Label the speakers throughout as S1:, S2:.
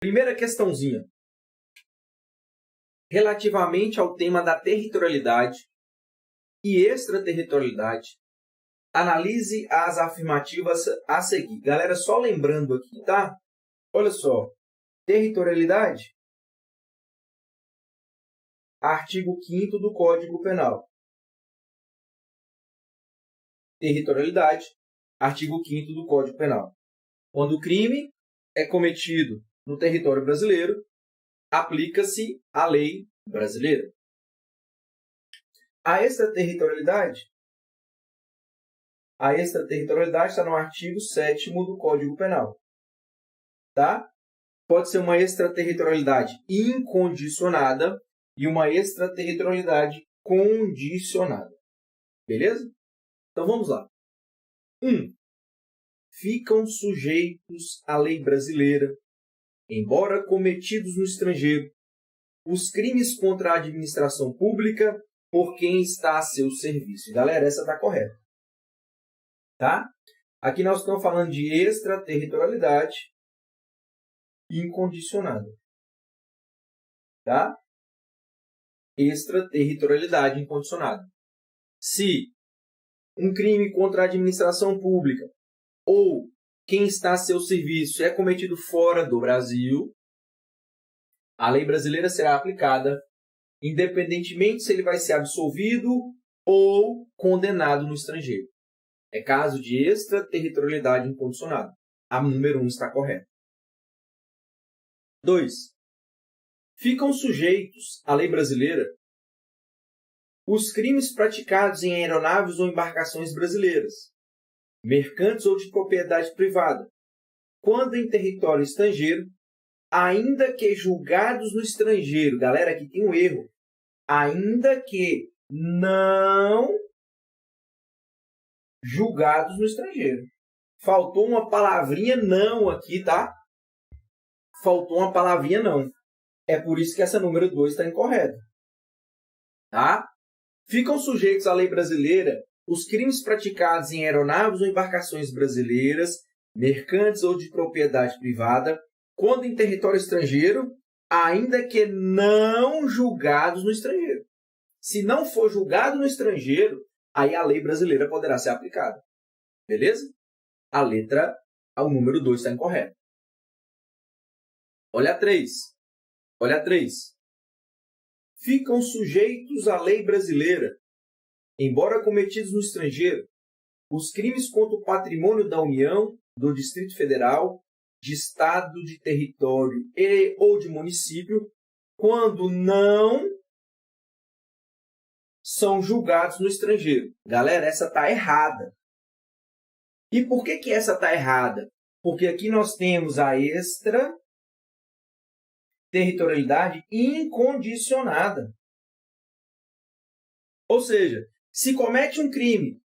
S1: Primeira questãozinha. Relativamente ao tema da territorialidade e extraterritorialidade, analise as afirmativas a seguir. Galera, só lembrando aqui, tá? Olha só. Territorialidade, artigo 5º do Código Penal. Territorialidade, artigo 5º do Código Penal. Quando o crime é cometido no território brasileiro, aplica-se a lei brasileira. A extraterritorialidade está no artigo 7º do Código Penal. Tá? Pode ser uma extraterritorialidade incondicionada e uma extraterritorialidade condicionada. Beleza? Então vamos lá. 1. Ficam sujeitos à lei brasileira, embora cometidos no estrangeiro, os crimes contra a administração pública por quem está a seu serviço. Galera, essa está correta. Tá? Aqui nós estamos falando de extraterritorialidade incondicionada. Tá? Extraterritorialidade incondicionada. Se um crime contra a administração pública ou quem está a seu serviço é cometido fora do Brasil, a lei brasileira será aplicada independentemente se ele vai ser absolvido ou condenado no estrangeiro. É caso de extraterritorialidade incondicionada. A número 1 está correta. 2. Ficam sujeitos à lei brasileira os crimes praticados em aeronaves ou embarcações brasileiras, mercantes ou de propriedade privada, quando em território estrangeiro, ainda que julgados no estrangeiro. Galera, aqui tem um erro. Ainda que não julgados no estrangeiro. Faltou uma palavrinha não aqui, tá? Faltou uma palavrinha não. É por isso que essa número 2 está incorreta. Tá? Ficam sujeitos à lei brasileira os crimes praticados em aeronaves ou embarcações brasileiras, mercantes ou de propriedade privada, quando em território estrangeiro, ainda que não julgados no estrangeiro. Se não for julgado no estrangeiro, aí a lei brasileira poderá ser aplicada. Beleza? O número 2 está incorreto. Olha a 3. Olha a 3. Ficam sujeitos à lei brasileira, embora cometidos no estrangeiro, os crimes contra o patrimônio da União, do Distrito Federal, de Estado, de território ou de município, quando não são julgados no estrangeiro. Galera, essa está errada. E por que essa está errada? Porque aqui nós temos a extraterritorialidade incondicionada. Ou seja, se comete um crime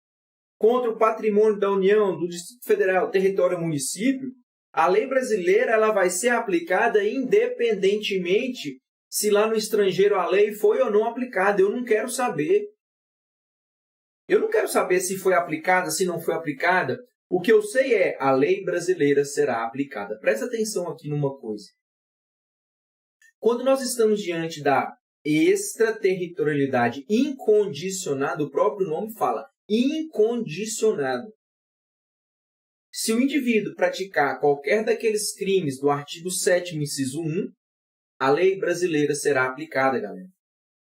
S1: contra o patrimônio da União, do Distrito Federal, território ou município, a lei brasileira ela vai ser aplicada independentemente se lá no estrangeiro a lei foi ou não aplicada. Eu não quero saber. Eu não quero saber se foi aplicada, se não foi aplicada. O que eu sei é a lei brasileira será aplicada. Presta atenção aqui numa coisa. Quando nós estamos diante da extraterritorialidade incondicionada, o próprio nome fala incondicionado. Se o indivíduo praticar qualquer daqueles crimes do artigo 7º, inciso 1, a lei brasileira será aplicada, galera.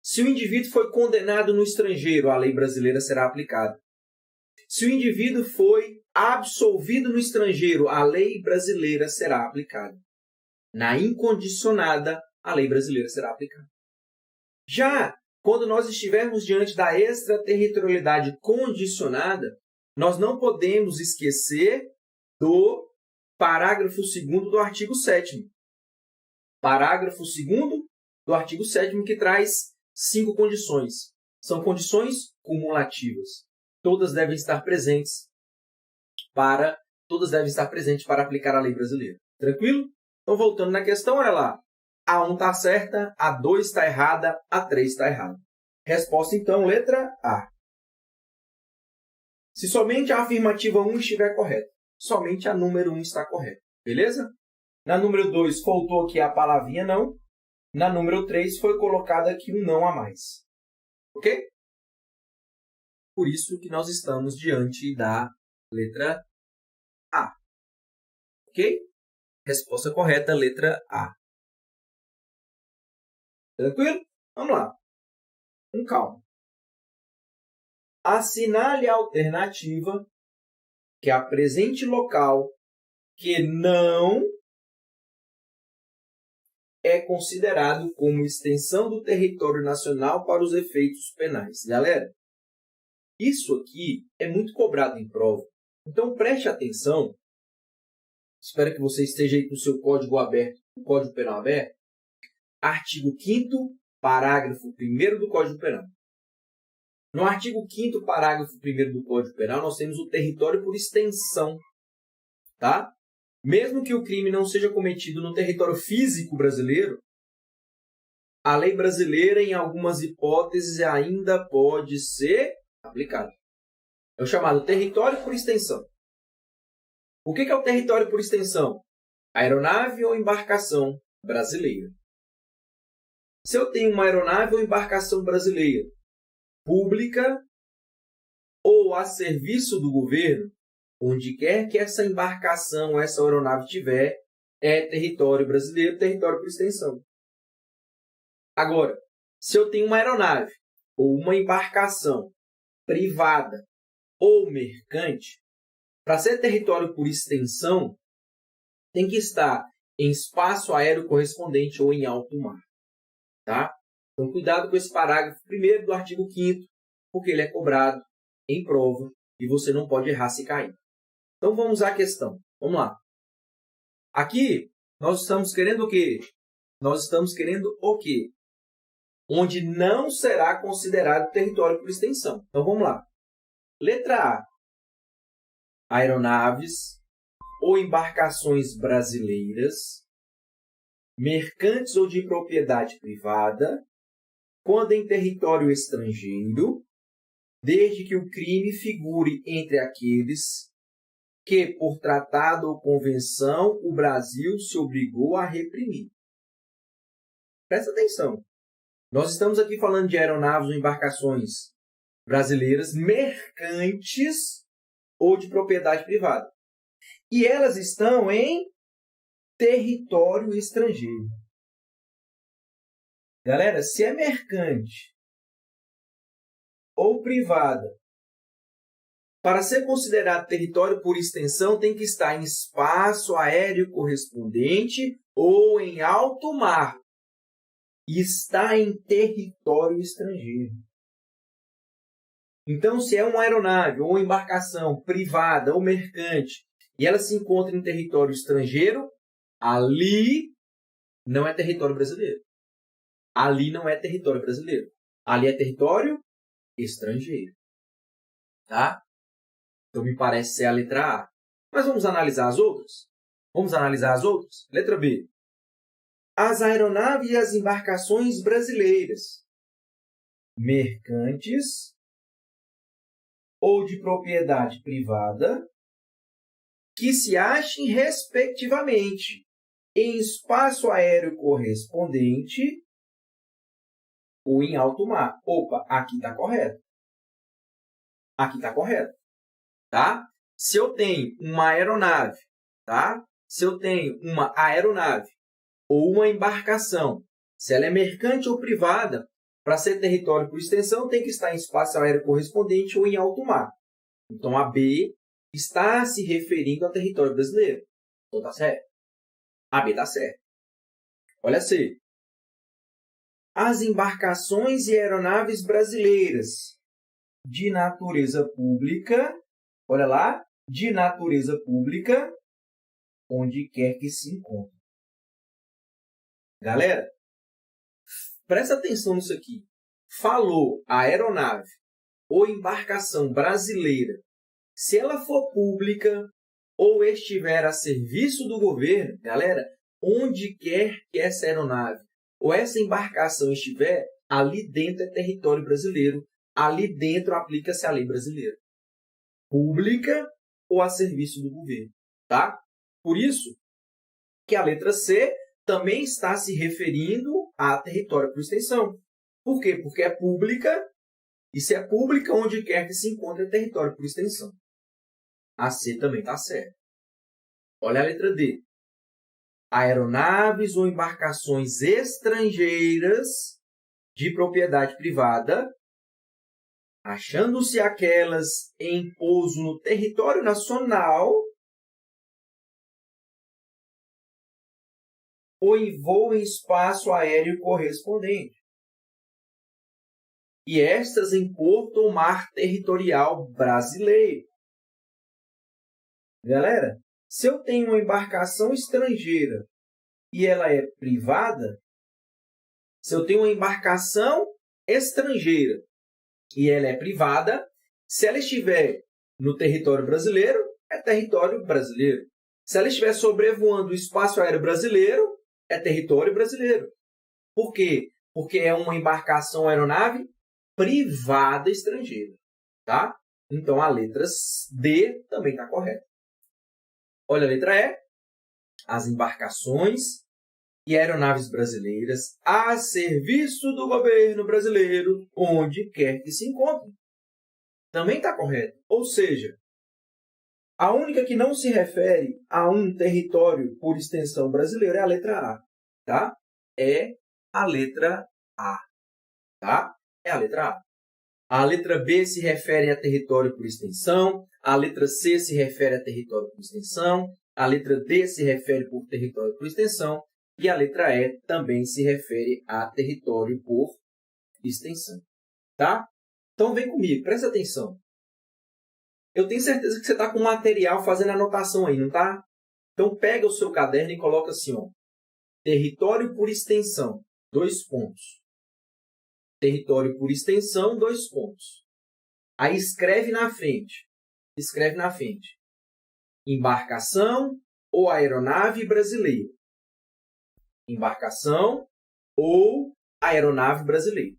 S1: Se o indivíduo foi condenado no estrangeiro, a lei brasileira será aplicada. Se o indivíduo foi absolvido no estrangeiro, a lei brasileira será aplicada. Na incondicionada, a lei brasileira será aplicada. Já quando nós estivermos diante da extraterritorialidade condicionada, nós não podemos esquecer do parágrafo 2º do artigo 7º. Parágrafo 2º do artigo 7º que traz 5 condições. São condições cumulativas. Todas devem estar presentes para aplicar a lei brasileira. Tranquilo? Então, voltando na questão, olha lá. A 1 está certa, a 2 está errada, a 3 está errada. Resposta, então, letra A. Se somente a afirmativa 1 estiver correta, somente a número 1 está correta. Beleza? Na número 2, faltou aqui a palavrinha não. Na número 3, foi colocado aqui um não a mais. Ok? Por isso que nós estamos diante da letra A. Ok? Resposta correta, letra A. Tranquilo? Vamos lá. Com calma. Assinale a alternativa que apresente local que não é considerado como extensão do território nacional para os efeitos penais. Galera, isso aqui é muito cobrado em prova. Então, preste atenção. Espero que você esteja aí com o seu código aberto, o Código Penal aberto. Artigo 5º, parágrafo 1º do Código Penal. No artigo 5º, parágrafo 1º do Código Penal, nós temos o território por extensão. Tá? Mesmo que o crime não seja cometido no território físico brasileiro, a lei brasileira, em algumas hipóteses, ainda pode ser aplicada. É o chamado território por extensão. O que é o território por extensão? Aeronave ou embarcação brasileira. Se eu tenho uma aeronave ou embarcação brasileira pública ou a serviço do governo, onde quer que essa embarcação ou essa aeronave tiver, é território brasileiro, território por extensão. Agora, se eu tenho uma aeronave ou uma embarcação privada ou mercante, para ser território por extensão, tem que estar em espaço aéreo correspondente ou em alto mar. Tá? Então, cuidado com esse parágrafo 1º do artigo 5º, porque ele é cobrado em prova e você não pode errar se cair. Então, vamos à questão. Vamos lá. Aqui, nós estamos querendo o quê? Nós estamos querendo o quê? Onde não será considerado território por extensão. Então, vamos lá. Letra A. Aeronaves ou embarcações brasileiras, mercantes ou de propriedade privada, quando em território estrangeiro, desde que o crime figure entre aqueles que, por tratado ou convenção, o Brasil se obrigou a reprimir. Presta atenção. Nós estamos aqui falando de aeronaves ou embarcações brasileiras, mercantes ou de propriedade privada. E elas estão em território estrangeiro. Galera, se é mercante ou privada, para ser considerado território por extensão, tem que estar em espaço aéreo correspondente ou em alto mar. E está em território estrangeiro. Então, se é uma aeronave ou uma embarcação privada ou mercante e ela se encontra em território estrangeiro, ali não é território brasileiro. Ali não é território brasileiro. Ali é território estrangeiro. Tá? Então, me parece ser a letra A. Mas vamos analisar as outras? Vamos analisar as outras? Letra B. As aeronaves e as embarcações brasileiras, mercantes ou de propriedade privada, que se achem, respectivamente, em espaço aéreo correspondente ou em alto mar. Opa, aqui está correto. Aqui está correto. Tá? Se eu tenho uma aeronave, tá? Se eu tenho uma aeronave ou uma embarcação, se ela é mercante ou privada, para ser território por extensão, tem que estar em espaço aéreo correspondente ou em alto mar. Então, a B está se referindo ao território brasileiro. Então, está certo. A B está certo. Olha a C. As embarcações e aeronaves brasileiras de natureza pública, olha lá, de natureza pública, onde quer que se encontre. Galera, presta atenção nisso aqui. Falou a aeronave ou embarcação brasileira, se ela for pública ou estiver a serviço do governo, galera, onde quer que essa aeronave ou essa embarcação estiver, ali dentro é território brasileiro, ali dentro aplica-se a lei brasileira. Pública ou a serviço do governo, tá? Por isso, que a letra C também está se referindo a território por extensão. Por quê? Porque é pública, e se é pública, onde quer que se encontre é território por extensão. A C também está certa. Olha a letra D. Aeronaves ou embarcações estrangeiras de propriedade privada, achando-se aquelas em pouso no território nacional ou em voo em espaço aéreo correspondente, e estas em porto ou mar territorial brasileiro. Galera, se eu tenho uma embarcação estrangeira e ela é privada, se eu tenho uma embarcação estrangeira e ela é privada, se ela estiver no território brasileiro, é território brasileiro. Se ela estiver sobrevoando o espaço aéreo brasileiro, é território brasileiro. Por quê? Porque é uma embarcação aeronave privada estrangeira. Tá? Então, a letra D também está correta. Olha a letra E. As embarcações e aeronaves brasileiras a serviço do governo brasileiro, onde quer que se encontrem. Também está correto. Ou seja, a única que não se refere a um território por extensão brasileiro é a letra A. Tá? É a letra A. Tá? É a letra A. A letra B se refere a território por extensão. A letra C se refere a território por extensão. A letra D se refere por território por extensão. E a letra E também se refere a território por extensão. Tá? Então, vem comigo, presta atenção. Eu tenho certeza que você está com material fazendo anotação aí, não está? Então, pega o seu caderno e coloca assim, ó, território por extensão, 2 pontos. Território por extensão, 2 pontos. Aí, escreve na frente. Escreve na frente. Embarcação ou aeronave brasileira. Embarcação ou aeronave brasileira.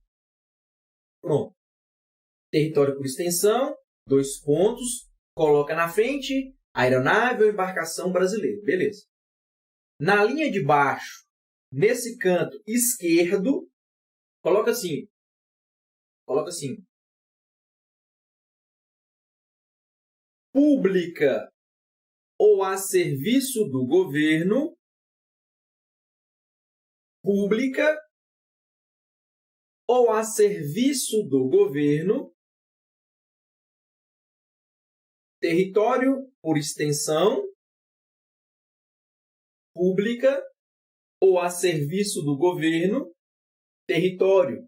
S1: Pronto. Território por extensão, 2 pontos, coloca na frente aeronave ou embarcação brasileira. Beleza. Na linha de baixo, nesse canto esquerdo, coloca assim. Pública ou a serviço do governo. Pública ou a serviço do governo, território por extensão, pública ou a serviço do governo, território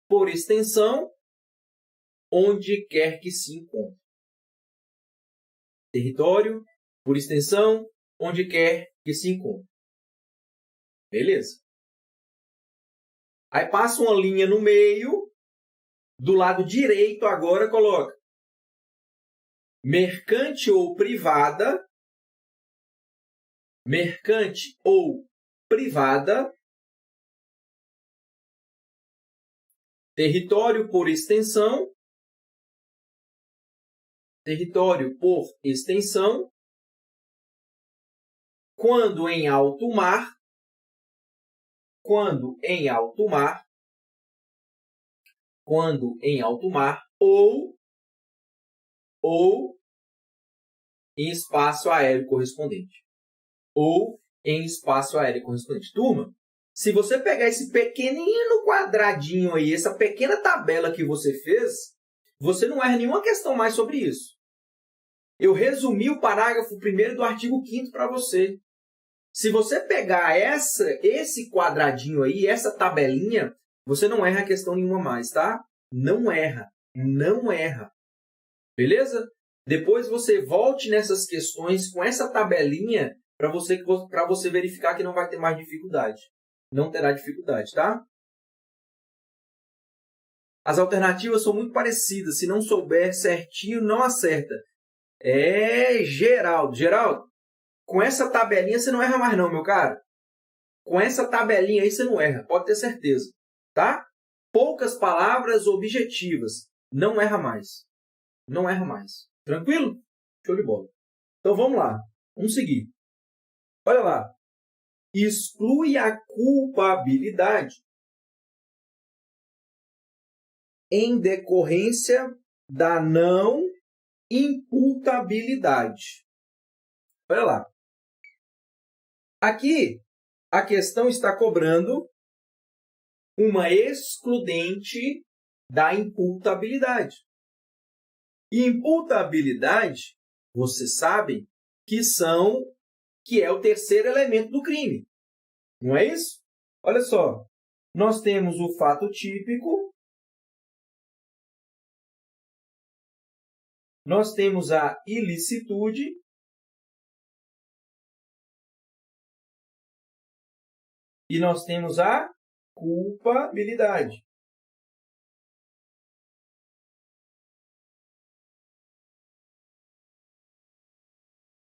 S1: por extensão, onde quer que se encontre. Território por extensão, onde quer que se encontre. Beleza? Aí passa uma linha no meio, do lado direito agora coloca mercante ou privada, mercante ou privada, território por extensão, território por extensão, quando em alto mar, ou em espaço aéreo correspondente. Turma, se você pegar esse pequenino quadradinho aí, essa pequena tabela que você fez, você não erra nenhuma questão mais sobre isso. Eu resumi o parágrafo 1º do artigo 5º para você. Se você pegar esse quadradinho aí, essa tabelinha, você não erra questão nenhuma mais, tá? Não erra. Beleza? Depois você volte nessas questões com essa tabelinha para você verificar que não vai ter mais dificuldade. Não terá dificuldade, tá? As alternativas são muito parecidas. Se não souber certinho, não acerta. Geraldo. Geraldo, com essa tabelinha você não erra mais não, meu cara. Com essa tabelinha aí você não erra, pode ter certeza. Tá? Poucas palavras objetivas. Não erra mais. Tranquilo? Show de bola. Então vamos lá. Vamos seguir. Olha lá. Exclui a culpabilidade em decorrência da não imputabilidade. Olha lá. Aqui, a questão está cobrando uma excludente da imputabilidade. E imputabilidade, vocês sabem que é o terceiro elemento do crime. Não é isso? Olha só. Nós temos o fato típico, nós temos a ilicitude e nós temos a culpabilidade.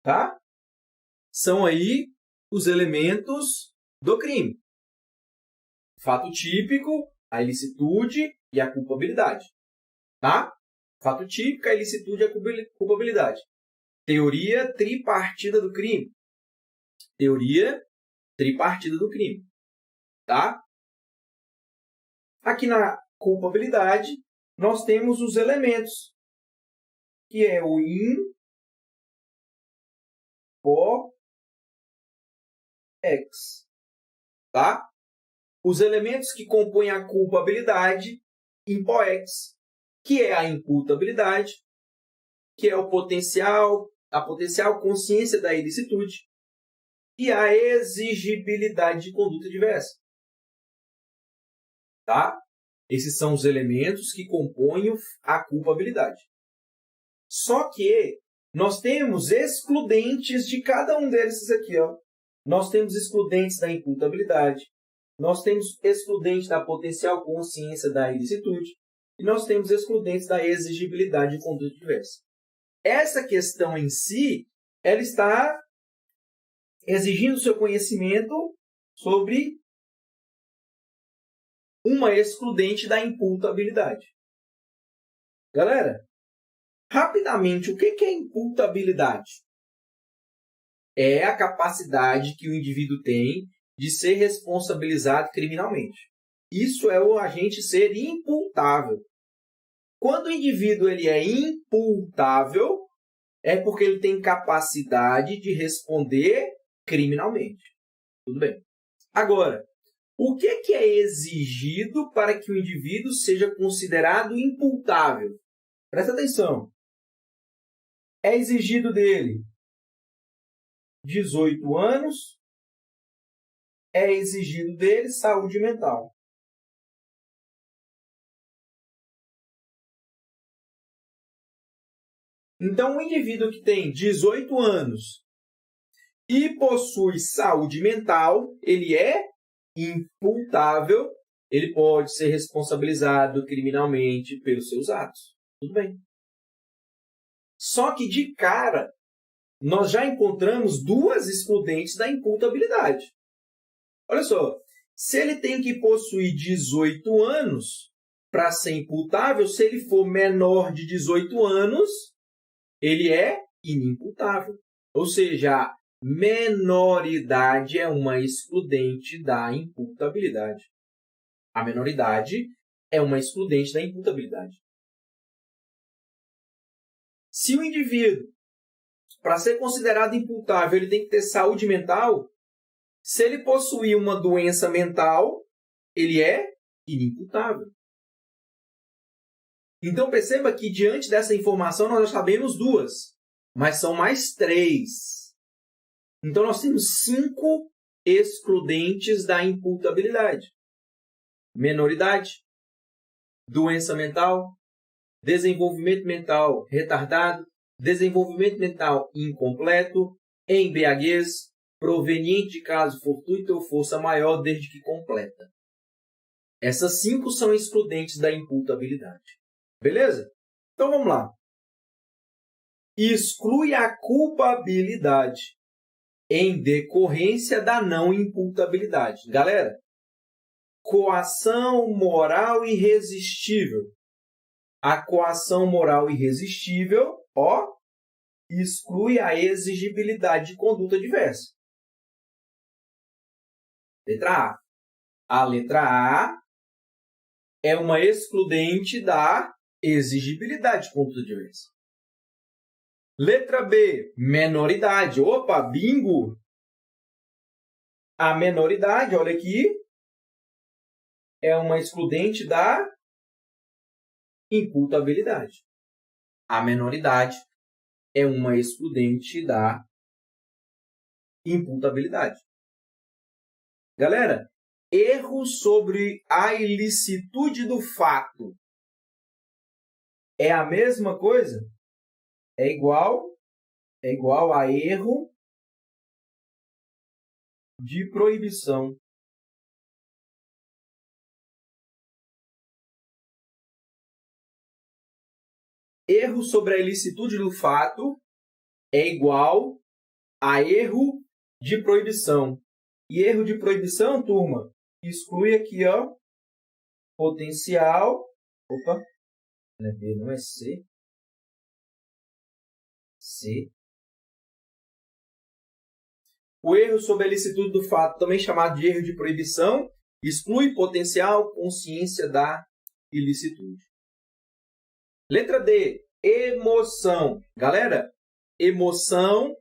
S1: Tá? São aí os elementos do crime. Fato típico, a ilicitude e a culpabilidade. Tá? Fato típico, a ilicitude e a culpabilidade. Teoria tripartida do crime. Teoria tripartida do crime. Tá? Aqui na culpabilidade, nós temos os elementos, que é o in, po, ex. Tá? Os elementos que compõem a culpabilidade, in, po, ex, que é a imputabilidade, que é a potencial consciência da ilicitude e a exigibilidade de conduta diversa. Tá? Esses são os elementos que compõem a culpabilidade. Só que nós temos excludentes de cada um desses aqui. Ó. Nós temos excludentes da imputabilidade, nós temos excludentes da potencial consciência da ilicitude e nós temos excludentes da exigibilidade de conduta diversa. Essa questão em si, ela está exigindo seu conhecimento sobre uma excludente da imputabilidade. Galera, rapidamente, o que é imputabilidade? É a capacidade que o indivíduo tem de ser responsabilizado criminalmente. Isso é o agente ser imputável. Quando o indivíduo ele é imputável, é porque ele tem capacidade de responder criminalmente. Tudo bem. Agora, o que é exigido para que o indivíduo seja considerado imputável? Presta atenção. É exigido dele 18 anos, é exigido dele saúde mental. Então, o indivíduo que tem 18 anos e possui saúde mental, ele é imputável, ele pode ser responsabilizado criminalmente pelos seus atos. Tudo bem. Só que, de cara, nós já encontramos duas excludentes da imputabilidade. Olha só, se ele tem que possuir 18 anos para ser imputável, se ele for menor de 18 anos, ele é inimputável. Ou seja, a menoridade é uma excludente da imputabilidade. A menoridade é uma excludente da imputabilidade. Se o indivíduo, para ser considerado imputável, ele tem que ter saúde mental, se ele possuir uma doença mental, ele é inimputável. Então, perceba que, diante dessa informação, nós já sabemos duas, mas são mais três. Então, nós temos 5 excludentes da imputabilidade. Menoridade, doença mental, desenvolvimento mental retardado, desenvolvimento mental incompleto, embriaguez, proveniente de caso fortuito ou força maior desde que completa. Essas 5 são excludentes da imputabilidade. Beleza? Então, vamos lá. Exclui a culpabilidade em decorrência da não imputabilidade. Galera, coação moral irresistível. A coação moral irresistível, exclui a exigibilidade de conduta diversa. Letra A. A letra A é uma excludente da exigibilidade, ponto de divergência. Letra B, menoridade. Opa, bingo! A menoridade, olha aqui, é uma excludente da imputabilidade. A menoridade é uma excludente da imputabilidade. Galera, erro sobre a ilicitude do fato é a mesma coisa? É igual a erro de proibição. Erro sobre a ilicitude do fato é igual a erro de proibição. E erro de proibição, turma, exclui aqui, ó, potencial. Opa, não é B, não é C. C. O erro sobre a ilicitude do fato, também chamado de erro de proibição, exclui potencial consciência da ilicitude. Letra D, emoção. Galera, emoção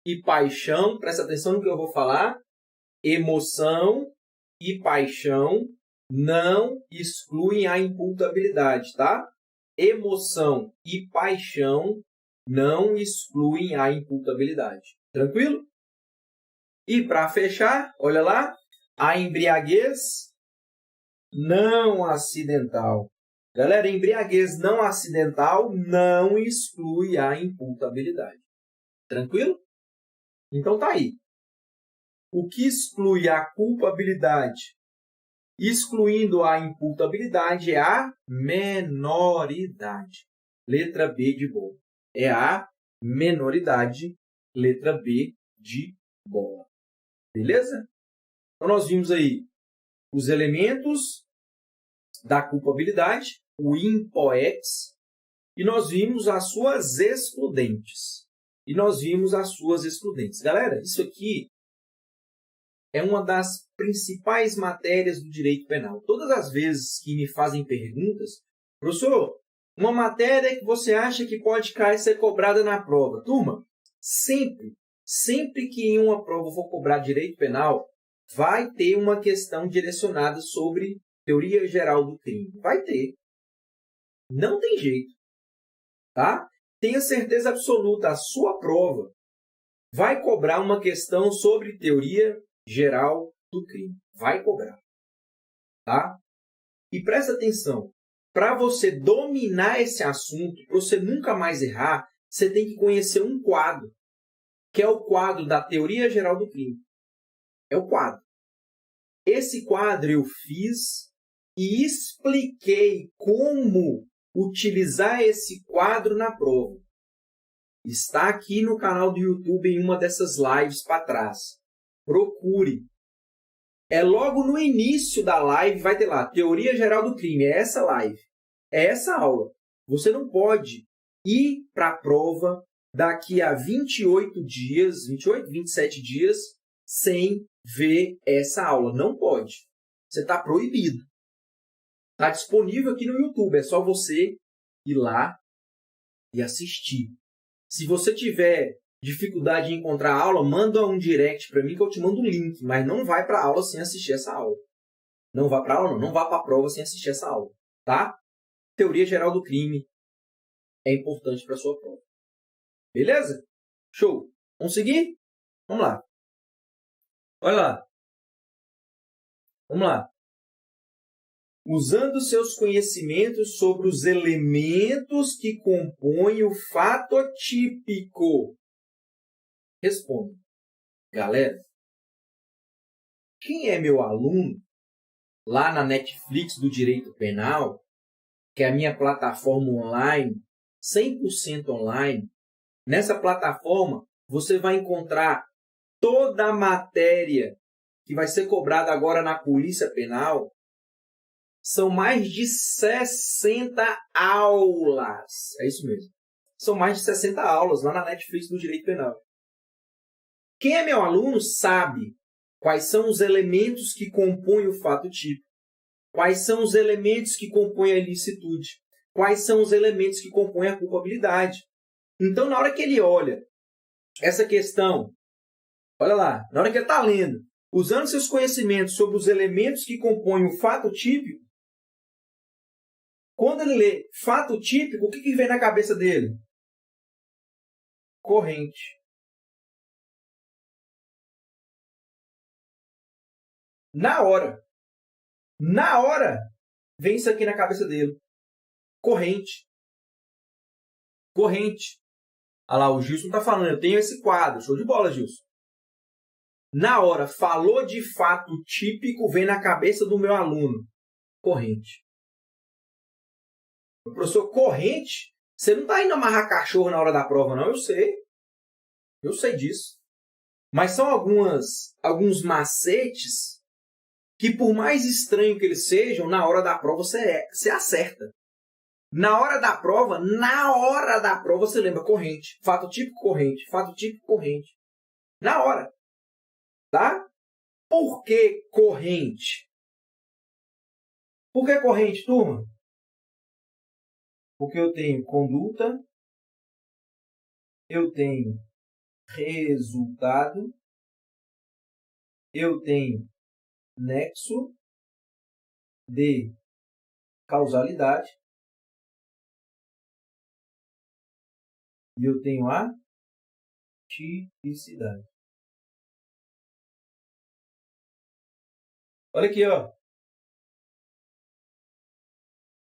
S1: e paixão, presta atenção no que eu vou falar. Emoção e paixão não excluem a imputabilidade, tá? Emoção e paixão não excluem a imputabilidade. Tranquilo? E para fechar, olha lá, a embriaguez não acidental. Galera, embriaguez não acidental não exclui a imputabilidade. Tranquilo? Então tá aí. O que exclui a culpabilidade, excluindo a imputabilidade, é a menoridade. Letra B de bola. É a menoridade, letra B de bola. Beleza? Então, nós vimos aí os elementos da culpabilidade, o IMPOEX, e nós vimos as suas excludentes. Galera, isso aqui é uma das principais matérias do direito penal. Todas as vezes que me fazem perguntas, professor, uma matéria que você acha que pode cair e ser cobrada na prova. Turma, sempre que em uma prova eu for cobrar direito penal, vai ter uma questão direcionada sobre teoria geral do crime. Vai ter. Não tem jeito. Tá? Tenha certeza absoluta, a sua prova vai cobrar uma questão sobre teoria geral do crime. Vai cobrar. Tá? E presta atenção. Para você dominar esse assunto, para você nunca mais errar, você tem que conhecer um quadro, que é o quadro da teoria geral do crime. É o quadro. Esse quadro eu fiz e expliquei como utilizar esse quadro na prova. Está aqui no canal do YouTube em uma dessas lives para trás. Procure. É logo no início da live, vai ter lá, Teoria Geral do Crime. É essa live. É essa aula. Você não pode ir para a prova daqui a 28 dias, 27 dias, sem ver essa aula. Não pode. Você está proibido. Está disponível aqui no YouTube. É só você ir lá e assistir. Se você tiver dificuldade em encontrar a aula, manda um direct para mim que eu te mando o link. Mas não vai para a aula sem assistir essa aula. Não vá para a aula, não vá para a prova sem assistir essa aula. Tá? Teoria Geral do Crime é importante para a sua prova. Beleza? Show. Vamos seguir? Vamos lá. Olha lá. Vamos lá. Usando seus conhecimentos sobre os elementos que compõem o fato atípico. Responda. Galera, quem é meu aluno lá na Netflix do Direito Penal, que é a minha plataforma online, 100% online, nessa plataforma você vai encontrar toda a matéria que vai ser cobrada agora na Polícia Penal. São mais de 60 aulas. É isso mesmo. São mais de 60 aulas lá na Netflix do Direito Penal. Quem é meu aluno sabe Quais são os elementos que compõem o fato típico? Quais são os elementos que compõem a ilicitude? Quais são os elementos que compõem a culpabilidade? Então, na hora que ele olha essa questão, olha lá, na hora que ele está lendo, usando seus conhecimentos sobre os elementos que compõem o fato típico, quando ele lê fato típico, o que vem na cabeça dele? Corrente. Na hora, vem isso aqui na cabeça dele. Corrente. Olha lá, o Gilson está falando, eu tenho esse quadro. Show de bola, Gilson. Na hora, falou de fato típico, vem na cabeça do meu aluno. Corrente. O professor, corrente? Você não está indo amarrar cachorro na hora da prova, não? Eu sei. Eu sei disso. Mas são alguns macetes que, por mais estranho que eles sejam, na hora da prova você acerta. Na hora da prova, você lembra corrente. Fato típico, corrente. Fato típico, corrente. Na hora. Tá? Por que corrente? Por que corrente, turma? Porque eu tenho conduta, eu tenho resultado, eu tenho nexo de causalidade e eu tenho a tipicidade. Olha aqui, ó.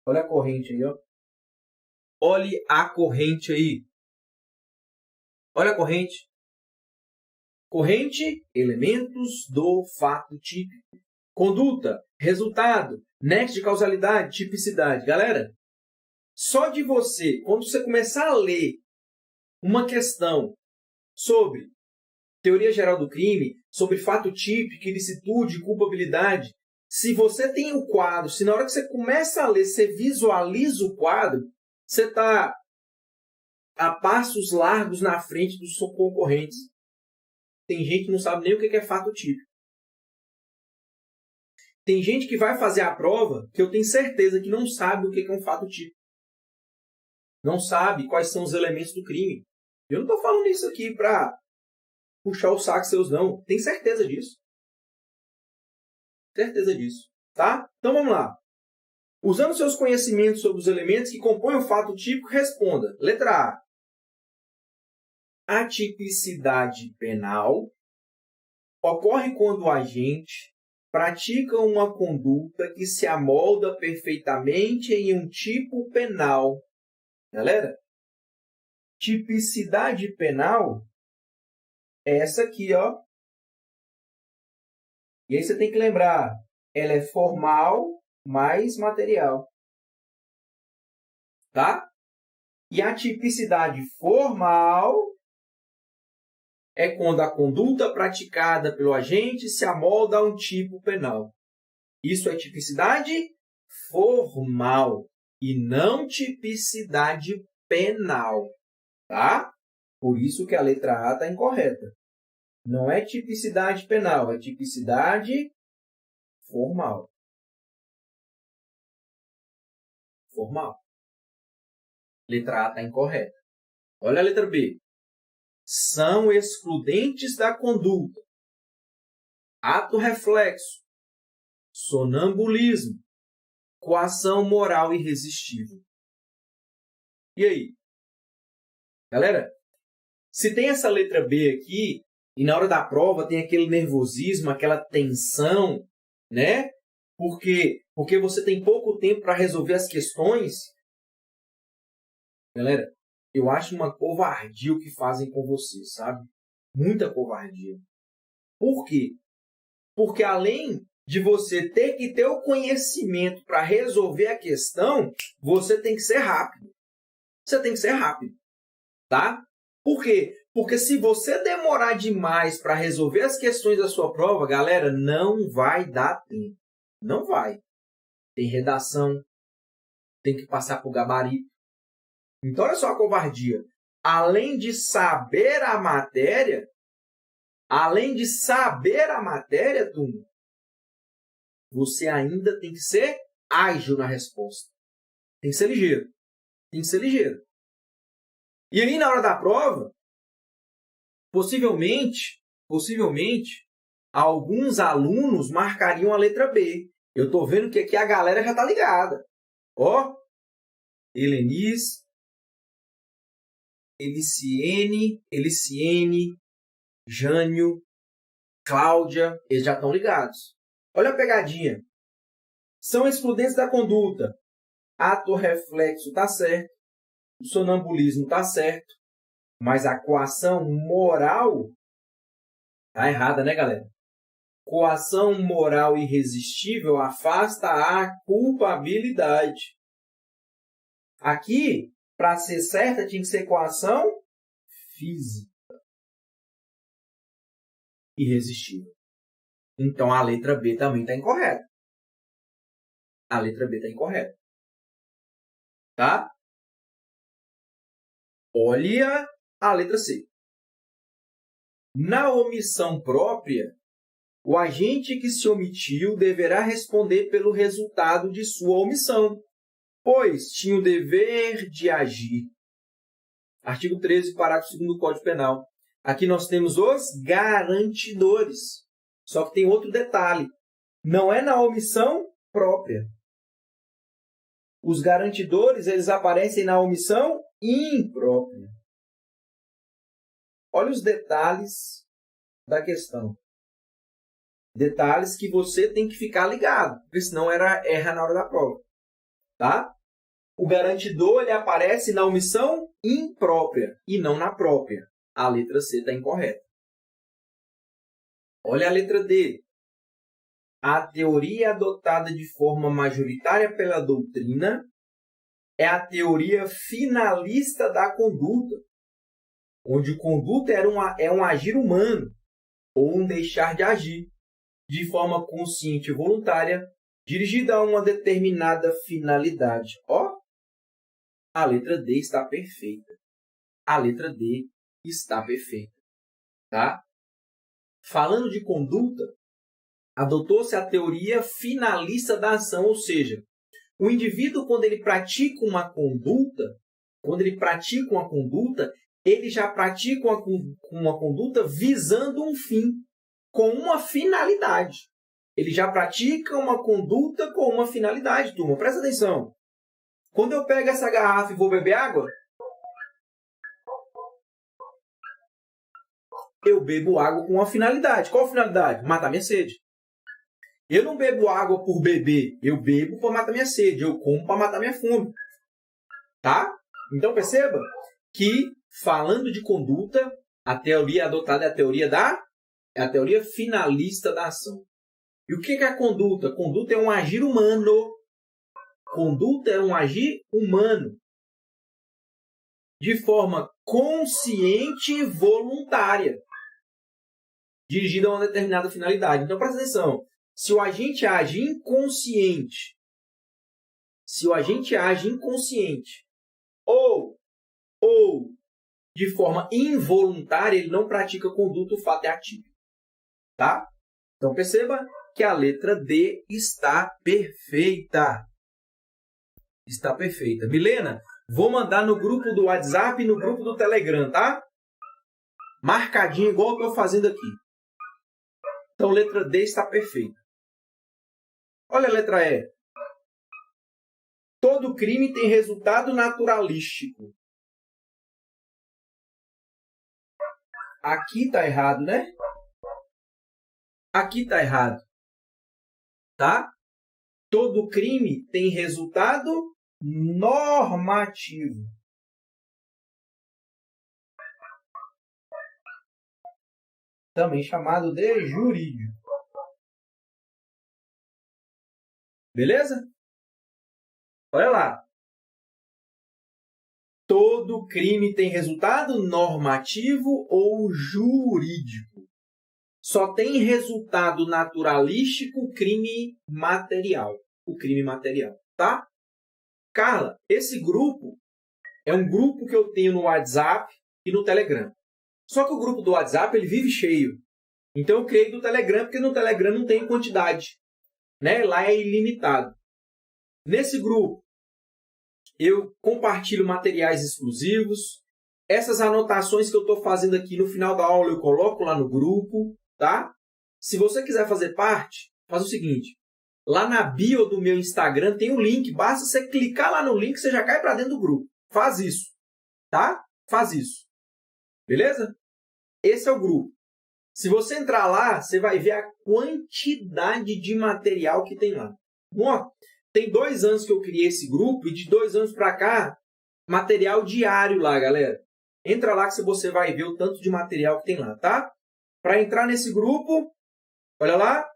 S1: Olha a corrente aí, ó. Olhe a corrente aí. Olha a corrente. Corrente, elementos do fato típico. Conduta, resultado, nexo de causalidade, tipicidade. Galera, só de você, quando você começar a ler uma questão sobre teoria geral do crime, sobre fato típico, ilicitude, culpabilidade, se você tem o quadro, se na hora que você começa a ler, você visualiza o quadro, você está a passos largos na frente dos seus concorrentes. Tem gente que não sabe nem o que é fato típico. Tem gente que vai fazer a prova que eu tenho certeza que não sabe o que é um fato típico. Não sabe quais são os elementos do crime. Eu não estou falando isso aqui para puxar o saco seus, não. Tem certeza disso. Certeza disso. Tá? Então vamos lá. Usando seus conhecimentos sobre os elementos que compõem o fato típico, responda. Letra A. A tipicidade penal ocorre quando o agente pratica uma conduta que se amolda perfeitamente em um tipo penal. Galera, tipicidade penal é essa aqui, ó. E aí você tem que lembrar, ela é formal mais material. Tá? E a tipicidade formal é quando a conduta praticada pelo agente se amolda a um tipo penal. Isso é tipicidade formal e não tipicidade penal. Tá? Por isso que a letra A está incorreta. Não é tipicidade penal, é tipicidade formal. Formal. Letra A está incorreta. Olha a letra B. São excludentes da conduta. Ato reflexo. Sonambulismo. Coação moral irresistível. E aí? Galera, se tem essa letra B aqui, e na hora da prova tem aquele nervosismo, aquela tensão, né? Porque você tem pouco tempo para resolver as questões. Galera, eu acho uma covardia o que fazem com você, sabe? Muita covardia. Por quê? Porque além de você ter que ter o conhecimento para resolver a questão, você tem que ser rápido. Você tem que ser rápido, tá? Por quê? Porque se você demorar demais para resolver as questões da sua prova, galera, não vai dar tempo. Não vai. Tem redação, tem que passar por gabarito. Então, olha só a covardia. Além de saber a matéria, além de saber a matéria, turma, você ainda tem que ser ágil na resposta. Tem que ser ligeiro. Tem que ser ligeiro. E aí, na hora da prova, possivelmente, alguns alunos marcariam a letra B. Eu estou vendo que aqui a galera já está ligada. Ó, Helenice, Eliciene, Jânio, Cláudia, eles já estão ligados. Olha a pegadinha. São excludentes da conduta. Ato reflexo está certo. O sonambulismo está certo. Mas a coação moral está errada, né, galera? Coação moral irresistível afasta a culpabilidade. Aqui, para ser certa, tinha que ser coação física. Irresistível. Então, a letra B também está incorreta. A letra B está incorreta. Tá? Olha a letra C. Na omissão própria, o agente que se omitiu deverá responder pelo resultado de sua omissão, pois tinha o dever de agir. Artigo 13, parágrafo 2º do Código Penal. Aqui nós temos os garantidores. Só que tem outro detalhe. Não é na omissão própria. Os garantidores, eles aparecem na omissão imprópria. Olha os detalhes da questão. Detalhes que você tem que ficar ligado, porque senão erra na hora da prova. Tá? O garantidor ele aparece na omissão imprópria e não na própria. A letra C está incorreta. Olha a letra D. A teoria adotada de forma majoritária pela doutrina é a teoria finalista da conduta, onde conduta é um agir humano ou um deixar de agir de forma consciente e voluntária, dirigida a uma determinada finalidade. Ó, a letra D está perfeita. A letra D está perfeita. Tá? Falando de conduta, adotou-se a teoria finalista da ação, ou seja, o indivíduo, quando ele pratica uma conduta, ele já pratica uma conduta visando um fim, com uma finalidade. Ele já pratica uma conduta com uma finalidade, turma. Presta atenção. Quando eu pego essa garrafa e vou beber água, eu bebo água com uma finalidade. Qual a finalidade? Matar minha sede. Eu não bebo água por beber. Eu bebo para matar minha sede. Eu como para matar minha fome. Tá? Então perceba que, falando de conduta, a teoria adotada é a teoria finalista da ação. E o que é a conduta? Conduta é um agir humano. Conduta é um agir humano. De forma consciente e voluntária. Dirigida a uma determinada finalidade. Então, presta atenção. Se o agente age inconsciente, ou de forma involuntária, ele não pratica conduta, o fato é atípico. Tá? Então, perceba que a letra D está perfeita. Está perfeita. Milena, vou mandar no grupo do WhatsApp e no grupo do Telegram, tá? Marcadinho, igual eu estou fazendo aqui. Então, letra D está perfeita. Olha a letra E. Todo crime tem resultado naturalístico. Aqui está errado, né? Aqui está errado. Tá? Todo crime tem resultado normativo. Também chamado de jurídico. Beleza? Olha lá. Todo crime tem resultado normativo ou jurídico. Só tem resultado naturalístico o crime material. O crime material, tá? Carla, esse grupo é um grupo que eu tenho no WhatsApp e no Telegram. Só que o grupo do WhatsApp ele vive cheio. Então, eu criei do Telegram, porque no Telegram não tem quantidade. Né? Lá é ilimitado. Nesse grupo, eu compartilho materiais exclusivos. Essas anotações que eu estou fazendo aqui no final da aula, eu coloco lá no grupo. Tá? Se você quiser fazer parte, faz o seguinte. Lá na bio do meu Instagram tem um link. Basta você clicar lá no link, você já cai para dentro do grupo. Faz isso. Tá? Faz isso. Beleza? Esse é o grupo. Se você entrar lá, você vai ver a quantidade de material que tem lá. Bom, tem 2 anos que eu criei esse grupo e de 2 anos para cá, material diário lá, galera. Entra lá que você vai ver o tanto de material que tem lá, tá? Para entrar nesse grupo, olha lá.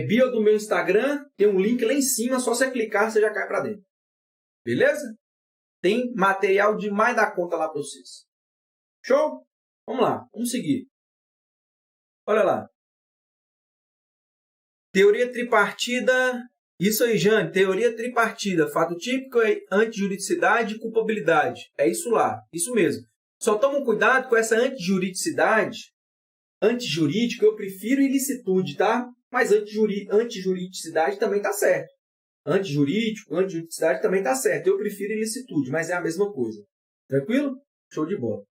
S1: Bio do meu Instagram, tem um link lá em cima, só você clicar, você já cai para dentro. Beleza? Tem material demais da conta lá para vocês. Show? Vamos lá, vamos seguir. Olha lá. Teoria tripartida. Isso aí, Jane. Teoria tripartida. Fato típico é antijuridicidade e culpabilidade. É isso lá. Isso mesmo. Só toma cuidado com essa antijuridicidade. Antijurídico, eu prefiro ilicitude, tá? Mas antijuridicidade também tá certo. Antijurídico, antijuridicidade também tá certo. Eu prefiro ilicitude, mas é a mesma coisa. Tranquilo? Show de bola.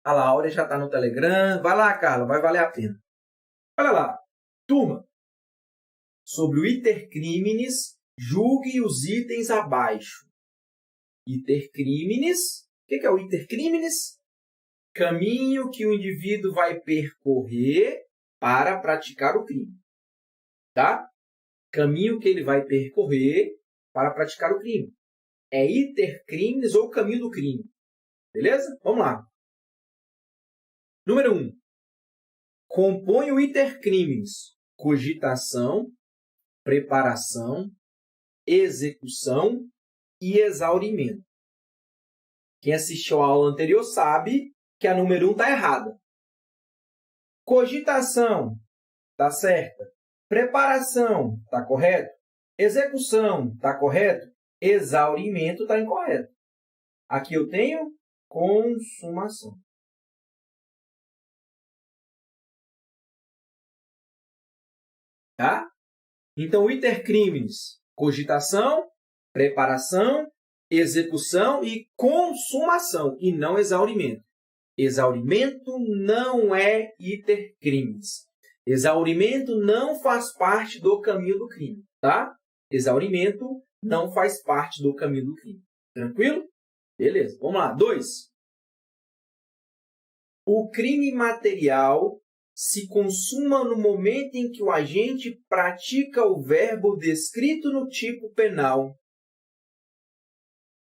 S1: A Laura já está no Telegram. Vai lá, Carla, vai valer a pena. Olha lá. Turma, sobre o iter criminis, julgue os itens abaixo. Iter criminis, o que é o iter criminis? Caminho que o indivíduo vai percorrer para praticar o crime. Tá? Caminho que ele vai percorrer para praticar o crime. É iter criminis ou caminho do crime. Beleza? Vamos lá. Número 1. Compõe o iter criminis cogitação, preparação, execução e exaurimento. Quem assistiu à aula anterior sabe que a número 1 está errada. Cogitação está certa. Preparação está correto. Execução está correto. Exaurimento está incorreto. Aqui eu tenho consumação. Tá? Então, iter criminis, cogitação, preparação, execução e consumação, e não exaurimento. Exaurimento não é iter criminis. Exaurimento não faz parte do caminho do crime, tá? Exaurimento não faz parte do caminho do crime. Tranquilo? Beleza, vamos lá. 2. O crime material se consuma no momento em que o agente pratica o verbo descrito no tipo penal.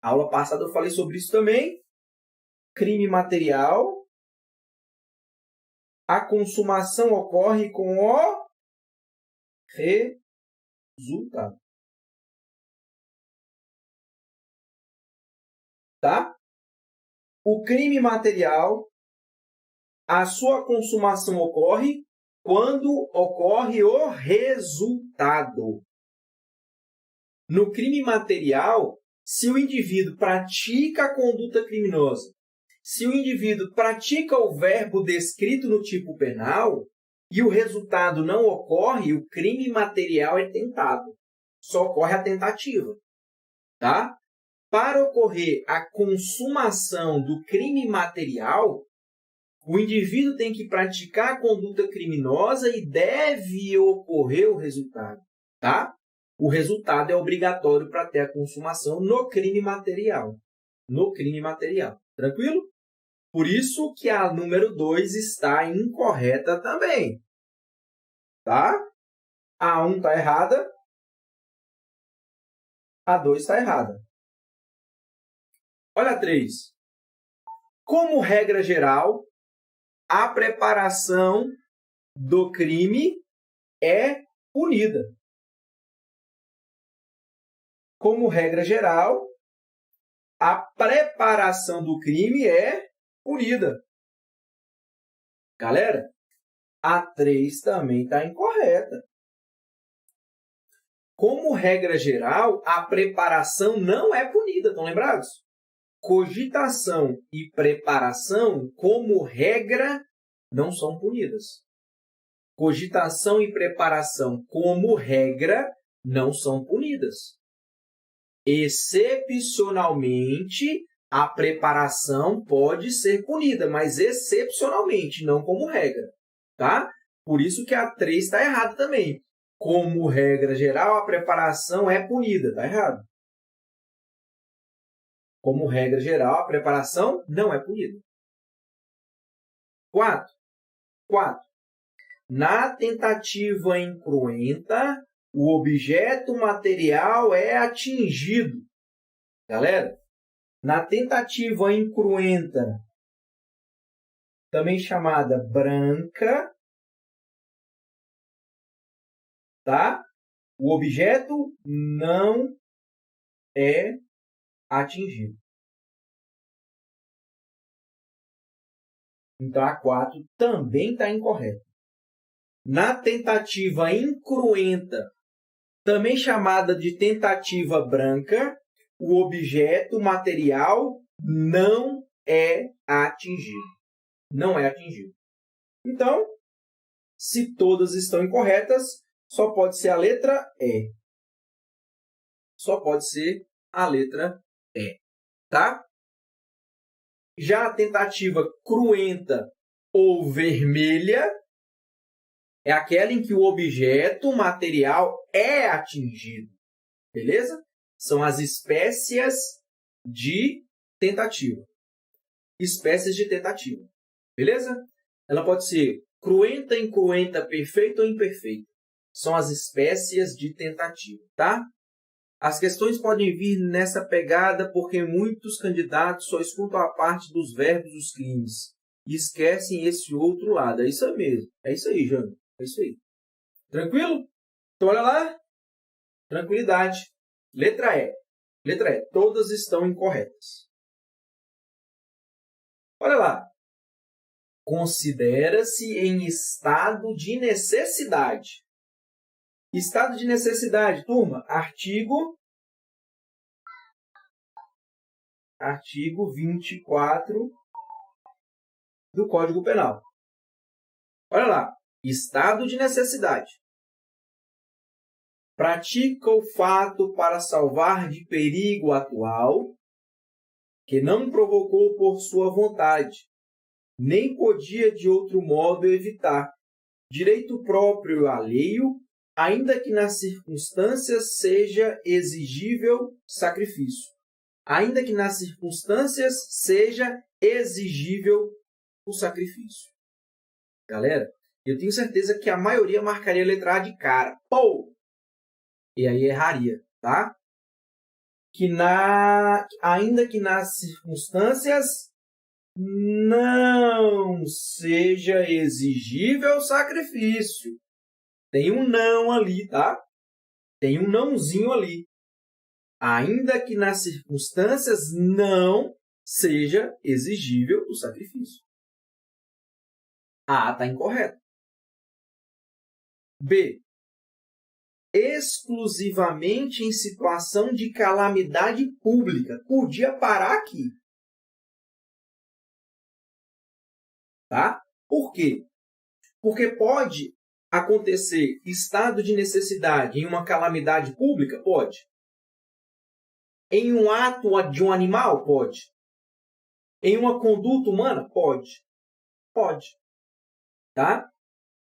S1: A aula passada eu falei sobre isso também. Crime material. A consumação ocorre com o resultado. Tá? O crime material, a sua consumação ocorre quando ocorre o resultado. No crime material, se o indivíduo pratica a conduta criminosa, se o indivíduo pratica o verbo descrito no tipo penal e o resultado não ocorre, o crime material é tentado. Só ocorre a tentativa. Tá? Para ocorrer a consumação do crime material, o indivíduo tem que praticar a conduta criminosa e deve ocorrer o resultado. Tá? O resultado é obrigatório para ter a consumação no crime material. No crime material. Tranquilo? Por isso que a número 2 está incorreta também. Tá? A 1 está errada. A 2 está errada. Olha a 3. Como regra geral, a preparação do crime é punida. Como regra geral, a preparação do crime é punida. Galera, a 3 também está incorreta. Como regra geral, a preparação não é punida. Estão lembrados? Cogitação e preparação, como regra não são punidas. Cogitação e preparação, como regra, não são punidas. Excepcionalmente, a preparação pode ser punida, mas excepcionalmente, não como regra. Tá? Por isso que a 3 está errada também. Como regra geral, a preparação é punida. Está errado. Como regra geral, a preparação não é punida. 4. Na tentativa incruenta, o objeto material é atingido. Galera, na tentativa incruenta, também chamada branca, tá? O objeto não é atingido. Então, a 4 também está incorreta. Na tentativa incruenta, também chamada de tentativa branca, o objeto material não é atingido. Não é atingido. Então, se todas estão incorretas, só pode ser a letra E. Só pode ser a letra E. Tá? Já a tentativa cruenta ou vermelha é aquela em que o objeto material é atingido. Beleza? São as espécies de tentativa. Espécies de tentativa. Beleza? Ela pode ser cruenta, incruenta, perfeita ou imperfeita. São as espécies de tentativa, tá? As questões podem vir nessa pegada porque muitos candidatos só escutam a parte dos verbos dos crimes e esquecem esse outro lado. É isso aí mesmo. É isso aí, Jânio. É isso aí. Tranquilo? Então, olha lá. Tranquilidade. Letra E. Letra E. Todas estão incorretas. Olha lá. Considera-se em estado de necessidade. Estado de necessidade, turma. Artigo 24 do Código Penal. Olha lá. Estado de necessidade. Pratica o fato para salvar de perigo atual, que não provocou por sua vontade, nem podia de outro modo evitar, direito próprio alheio, ainda que nas circunstâncias seja exigível sacrifício. Ainda que nas circunstâncias seja exigível o sacrifício. Galera, eu tenho certeza que a maioria marcaria a letra A de cara. Pô! E aí erraria, tá? Ainda que nas circunstâncias não seja exigível o sacrifício. Tem um não ali, tá? Tem um nãozinho ali. Ainda que nas circunstâncias não seja exigível o sacrifício. A está incorreto. B. Exclusivamente em situação de calamidade pública. Podia parar aqui. Tá? Por quê? Porque pode acontecer estado de necessidade em uma calamidade pública? Pode. Em um ato de um animal? Pode. Em uma conduta humana? Pode. Pode. Tá?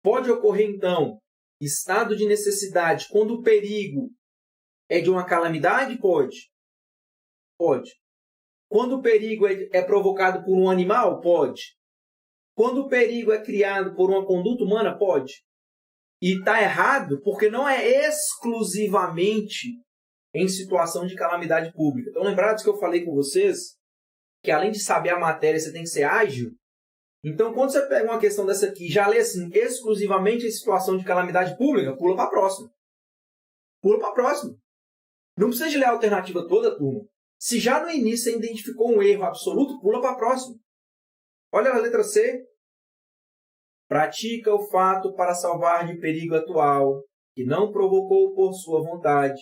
S1: Pode ocorrer, então, estado de necessidade quando o perigo é de uma calamidade? Pode. Pode. Quando o perigo é provocado por um animal? Pode. Quando o perigo é criado por uma conduta humana? Pode. E está errado porque não é exclusivamente em situação de calamidade pública. Então, lembrados que eu falei com vocês que além de saber a matéria, você tem que ser ágil? Então, quando você pega uma questão dessa aqui e já lê assim, exclusivamente em situação de calamidade pública, pula para a próxima. Pula para a próxima. Não precisa de ler a alternativa toda, turma. Se já no início você identificou um erro absoluto, pula para a próxima. Olha a letra C. Pratica o fato para salvar de perigo atual, que não provocou por sua vontade,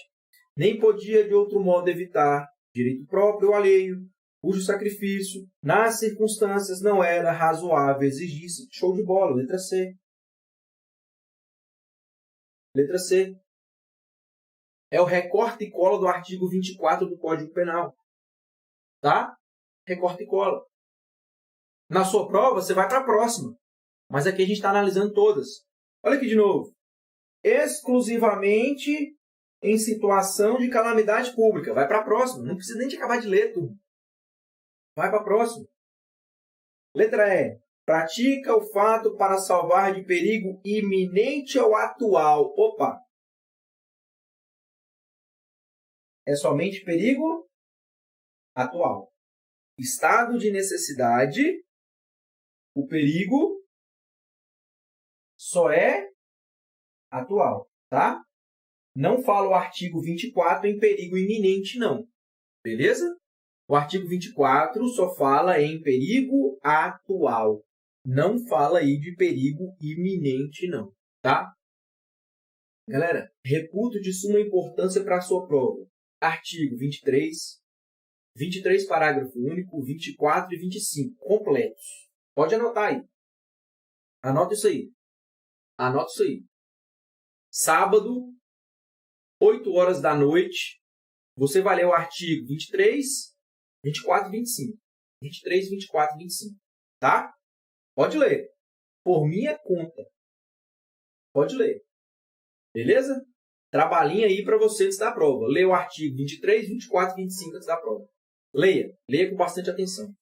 S1: nem podia de outro modo evitar, direito próprio ou alheio, cujo sacrifício, nas circunstâncias, não era razoável exigir-se. Show de bola. Letra C. Letra C. É o recorte e cola do artigo 24 do Código Penal. Tá? Recorte e cola. Na sua prova, você vai para a próxima. Mas aqui a gente está analisando todas. Olha aqui de novo. Exclusivamente em situação de calamidade pública. Vai para a próxima. Não precisa nem de acabar de ler, turma. Vai para a próxima. Letra E. Pratica o fato para salvar de perigo iminente ou atual. Opa! É somente perigo atual. Estado de necessidade, o perigo só é atual, tá? Não fala o artigo 24 em perigo iminente, não. Beleza? O artigo 24 só fala em perigo atual. Não fala aí de perigo iminente, não. Tá? Galera, reputo de suma importância para a sua prova. Artigo 23, 23 parágrafo único, 24 e 25, completos. Pode anotar aí. Anota isso aí. Anota isso aí. Sábado, 8 horas da noite, você vai ler o artigo 23, 24 e 25. 23, 24 e 25. Tá? Pode ler. Por minha conta. Pode ler. Beleza? Trabalhinho aí para você antes da prova. Leia o artigo 23, 24 e 25 antes da prova. Leia. Leia com bastante atenção.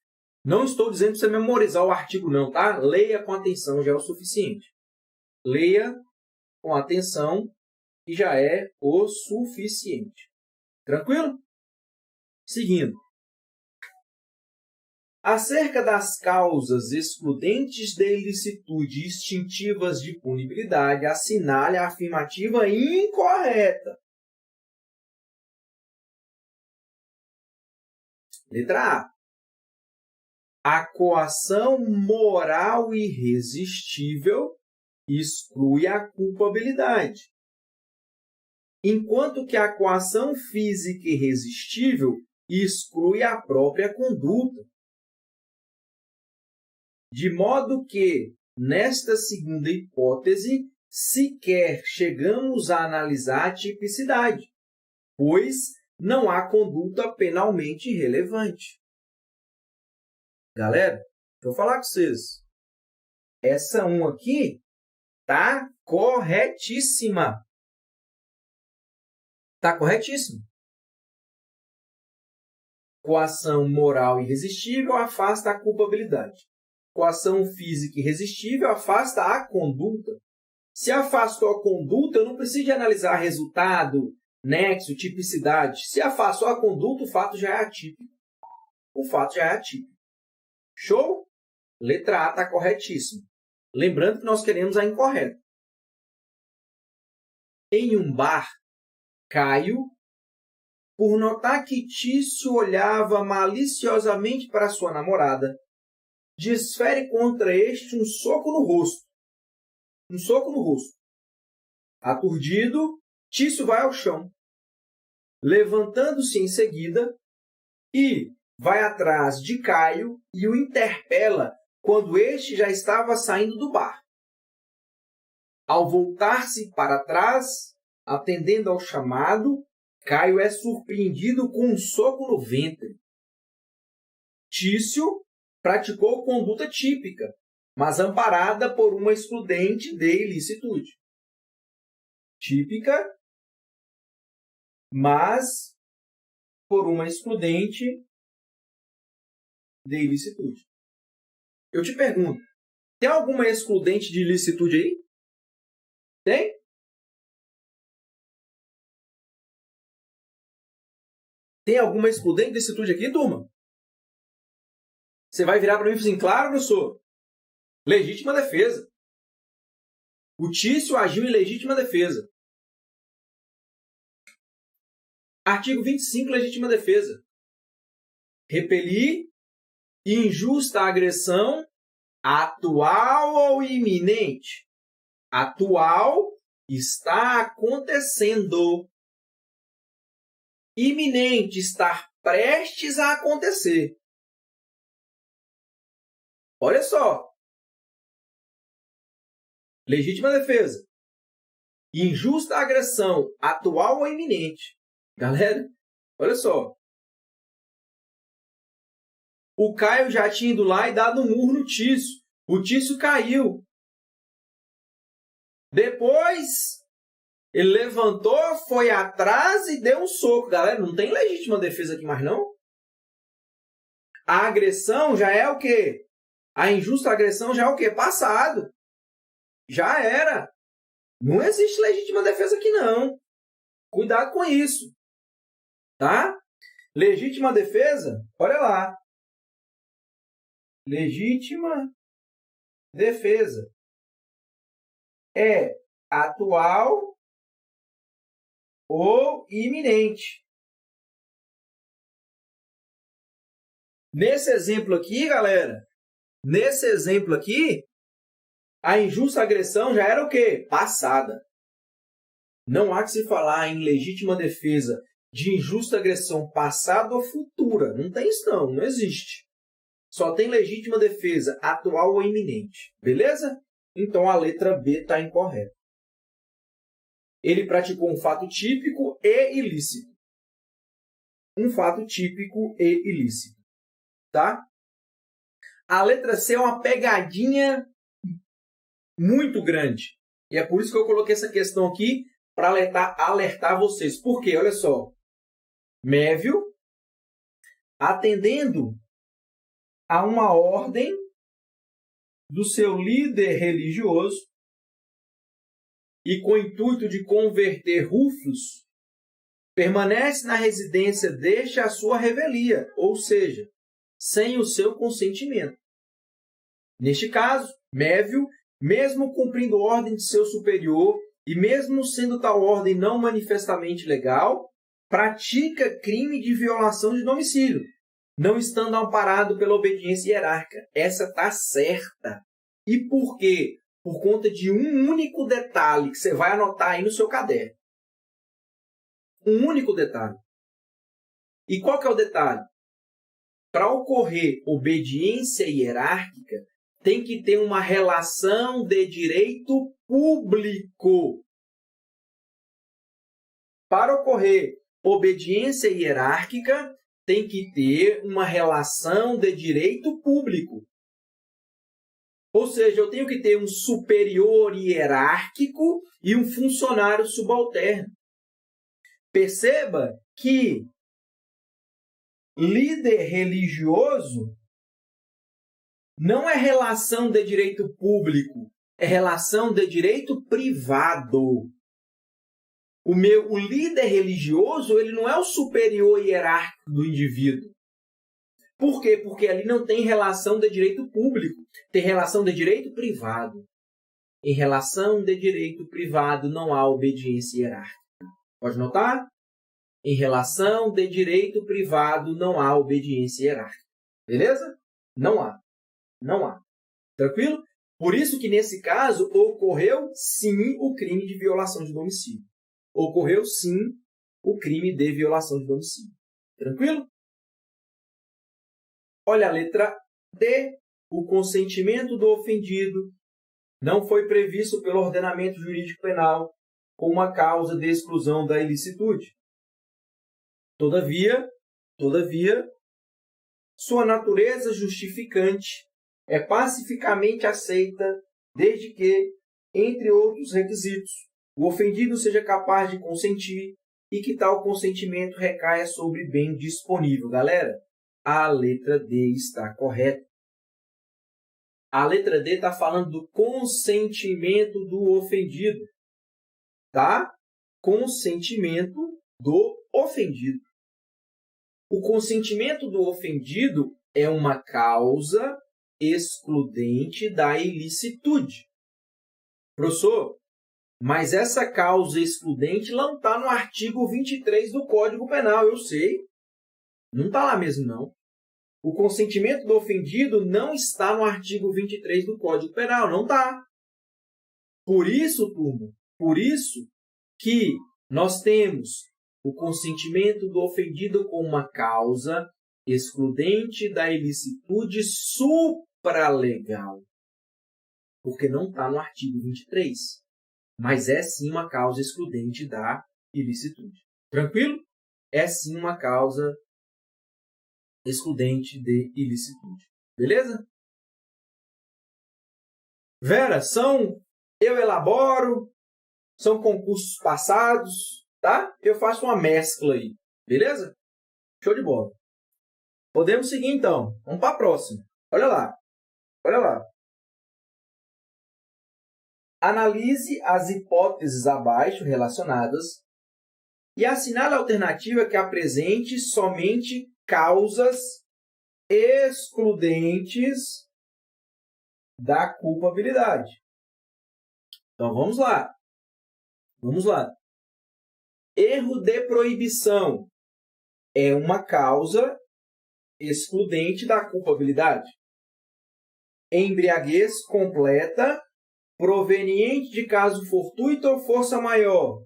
S1: Não estou dizendo para você memorizar o artigo não, tá? Leia com atenção, já é o suficiente. Leia com atenção e já é o suficiente. Tranquilo? Seguindo. Acerca das causas excludentes de ilicitude e extintivas de punibilidade, assinale a afirmativa incorreta. Letra A. A coação moral irresistível exclui a culpabilidade, enquanto que a coação física irresistível exclui a própria conduta. De modo que, nesta segunda hipótese, sequer chegamos a analisar a tipicidade, pois não há conduta penalmente relevante. Galera, deixa eu falar com vocês. Essa 1 aqui está corretíssima. Está corretíssima. Coação moral irresistível afasta a culpabilidade. Coação física irresistível afasta a conduta. Se afastou a conduta, eu não preciso de analisar resultado, nexo, tipicidade. Se afastou a conduta, o fato já é atípico. O fato já é atípico. Show? Letra A está corretíssimo. Lembrando que nós queremos a incorreta. Em um bar, Caio, por notar que Tício olhava maliciosamente para sua namorada, desfere contra este um soco no rosto. Um soco no rosto. Aturdido, Tício vai ao chão, levantando-se em seguida e vai atrás de Caio e o interpela quando este já estava saindo do bar. Ao voltar-se para trás, atendendo ao chamado, Caio é surpreendido com um soco no ventre. Tício praticou conduta típica, mas amparada por uma excludente de ilicitude. Típica, mas por uma excludente de ilicitude. Eu te pergunto, tem alguma excludente de ilicitude aí? Tem? Tem alguma excludente de ilicitude aqui, turma? Você vai virar para mim e falar assim, claro, professor. Legítima defesa. O Tício agiu em legítima defesa. Artigo 25, legítima defesa. Repelir injusta agressão atual ou iminente. Atual está acontecendo. Iminente, estar prestes a acontecer. Olha só. Legítima defesa. Injusta agressão, atual ou iminente. Galera, olha só. O Caio já tinha ido lá e dado um murro no Tício. O Tício caiu. Depois, ele levantou, foi atrás e deu um soco. Galera, não tem legítima defesa aqui mais, não? A agressão já é o quê? A injusta agressão já é o quê? Passado. Já era. Não existe legítima defesa aqui, não. Cuidado com isso. Tá? Legítima defesa, olha lá. Legítima defesa é atual ou iminente. Nesse exemplo aqui, galera, a injusta agressão já era o quê? Passada. Não há que se falar em legítima defesa de injusta agressão passada ou futura. Não tem isso, não. Não existe. Só tem legítima defesa atual ou iminente. Beleza? Então, a letra B está incorreta. Ele praticou um fato típico e ilícito. Um fato típico e ilícito. Tá? A letra C é uma pegadinha muito grande. E é por isso que eu coloquei essa questão aqui para alertar vocês. Por quê? Olha só. Mévio, atendendo a uma ordem do seu líder religioso e com o intuito de converter Rufus, permanece na residência desde a sua revelia, ou seja, sem o seu consentimento. Neste caso, Mévio, mesmo cumprindo ordem de seu superior e mesmo sendo tal ordem não manifestamente legal, pratica crime de violação de domicílio, não estando amparado pela obediência hierárquica. Essa está certa. E por quê? Por conta de um único detalhe que você vai anotar aí no seu caderno. Um único detalhe. E qual que é o detalhe? Para ocorrer obediência hierárquica, tem que ter uma relação de direito público. Para ocorrer obediência hierárquica, tem que ter uma relação de direito público. Ou seja, eu tenho que ter um superior hierárquico e um funcionário subalterno. Perceba que líder religioso não é relação de direito público, é relação de direito privado. O líder religioso, ele não é o superior hierárquico do indivíduo. Por quê? Porque ali não tem relação de direito público, tem relação de direito privado. Em relação de direito privado não há obediência hierárquica. Pode notar? Em relação de direito privado não há obediência hierárquica. Beleza? Não há. Não há. Tranquilo? Por isso que, nesse caso, ocorreu, sim, o crime de violação de domicílio. Ocorreu, sim, o crime de violação de domicílio. Tranquilo? Olha a letra D. O consentimento do ofendido não foi previsto pelo ordenamento jurídico penal como uma causa de exclusão da ilicitude. Todavia, sua natureza justificante é pacificamente aceita desde que, entre outros requisitos, o ofendido seja capaz de consentir e que tal consentimento recaia sobre bem disponível. Galera, a letra D está correta. A letra D está falando do consentimento do ofendido. Tá? Consentimento do ofendido. O consentimento do ofendido é uma causa excludente da ilicitude. Professor, mas essa causa excludente não está no artigo 23 do Código Penal, eu sei. Não está lá mesmo, não. O consentimento do ofendido não está no artigo 23 do Código Penal, não está. Por isso, turma, que nós temos o consentimento do ofendido como uma causa excludente da ilicitude supralegal. Porque não está no artigo 23. Mas é sim uma causa excludente da ilicitude. Tranquilo? É sim uma causa excludente de ilicitude. Beleza? Vera, eu elaboro, são concursos passados, tá? Eu faço uma mescla aí. Beleza? Show de bola. Podemos seguir então. Vamos para a próxima. Olha lá. Olha lá. Analise as hipóteses abaixo relacionadas e assinale a alternativa que apresente somente causas excludentes da culpabilidade. Então, vamos lá. Vamos lá. Erro de proibição é uma causa excludente da culpabilidade. Embriaguez completa, proveniente de caso fortuito ou força maior,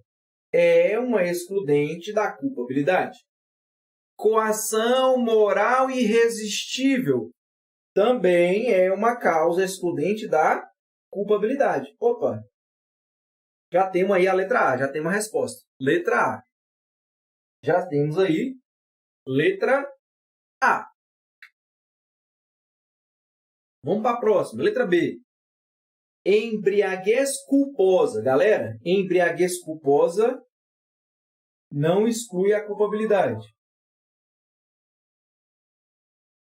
S1: é uma excludente da culpabilidade. Coação moral irresistível também é uma causa excludente da culpabilidade. Opa! Já temos aí a letra A, já temos a resposta. Letra A. Já temos aí letra A. Vamos para a próxima. Letra B. Embriaguez culposa. Galera, embriaguez culposa não exclui a culpabilidade.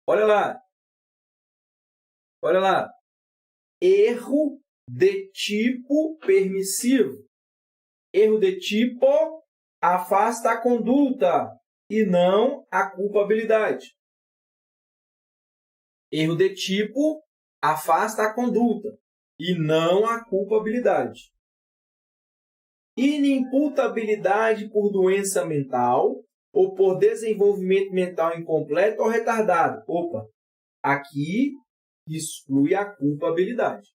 S1: Olha lá. Olha lá. Erro de tipo permissivo. Erro de tipo afasta a conduta e não a culpabilidade. Erro de tipo afasta a conduta e não a culpabilidade. Inimputabilidade por doença mental ou por desenvolvimento mental incompleto ou retardado. Opa, aqui exclui a culpabilidade.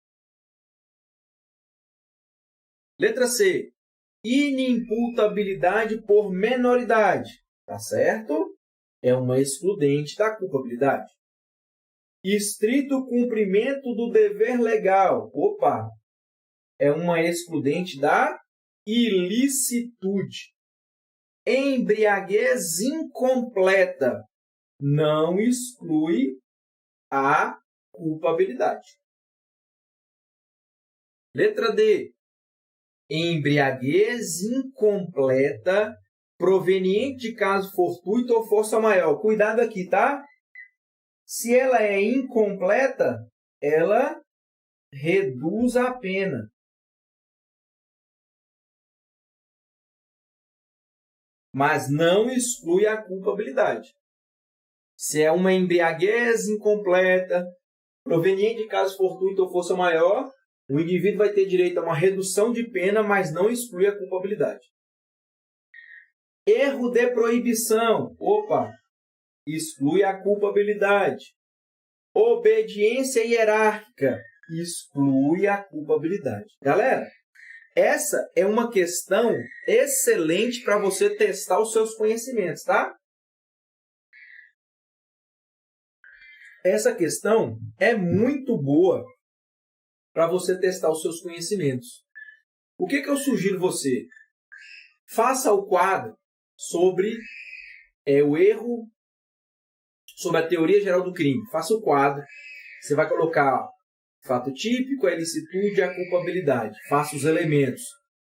S1: Letra C. Inimputabilidade por menoridade. Tá certo? É uma excludente da culpabilidade. Estrito cumprimento do dever legal. Opa! É uma excludente da ilicitude. Embriaguez incompleta não exclui a culpabilidade. Letra D. Embriaguez incompleta proveniente de caso fortuito ou força maior. Cuidado aqui, tá? Se ela é incompleta, ela reduz a pena. Mas não exclui a culpabilidade. Se é uma embriaguez incompleta, proveniente de caso fortuito ou força maior, o indivíduo vai ter direito a uma redução de pena, mas não exclui a culpabilidade. Erro de proibição. Opa! Exclui a culpabilidade. Obediência hierárquica. Exclui a culpabilidade. Galera, essa é uma questão excelente para você testar os seus conhecimentos, tá? Essa questão é muito boa para você testar os seus conhecimentos. O que eu sugiro você? Faça o quadro sobre o erro, sobre a teoria geral do crime. Faça o quadro. Você vai colocar fato típico, a ilicitude e a culpabilidade. Faça os elementos.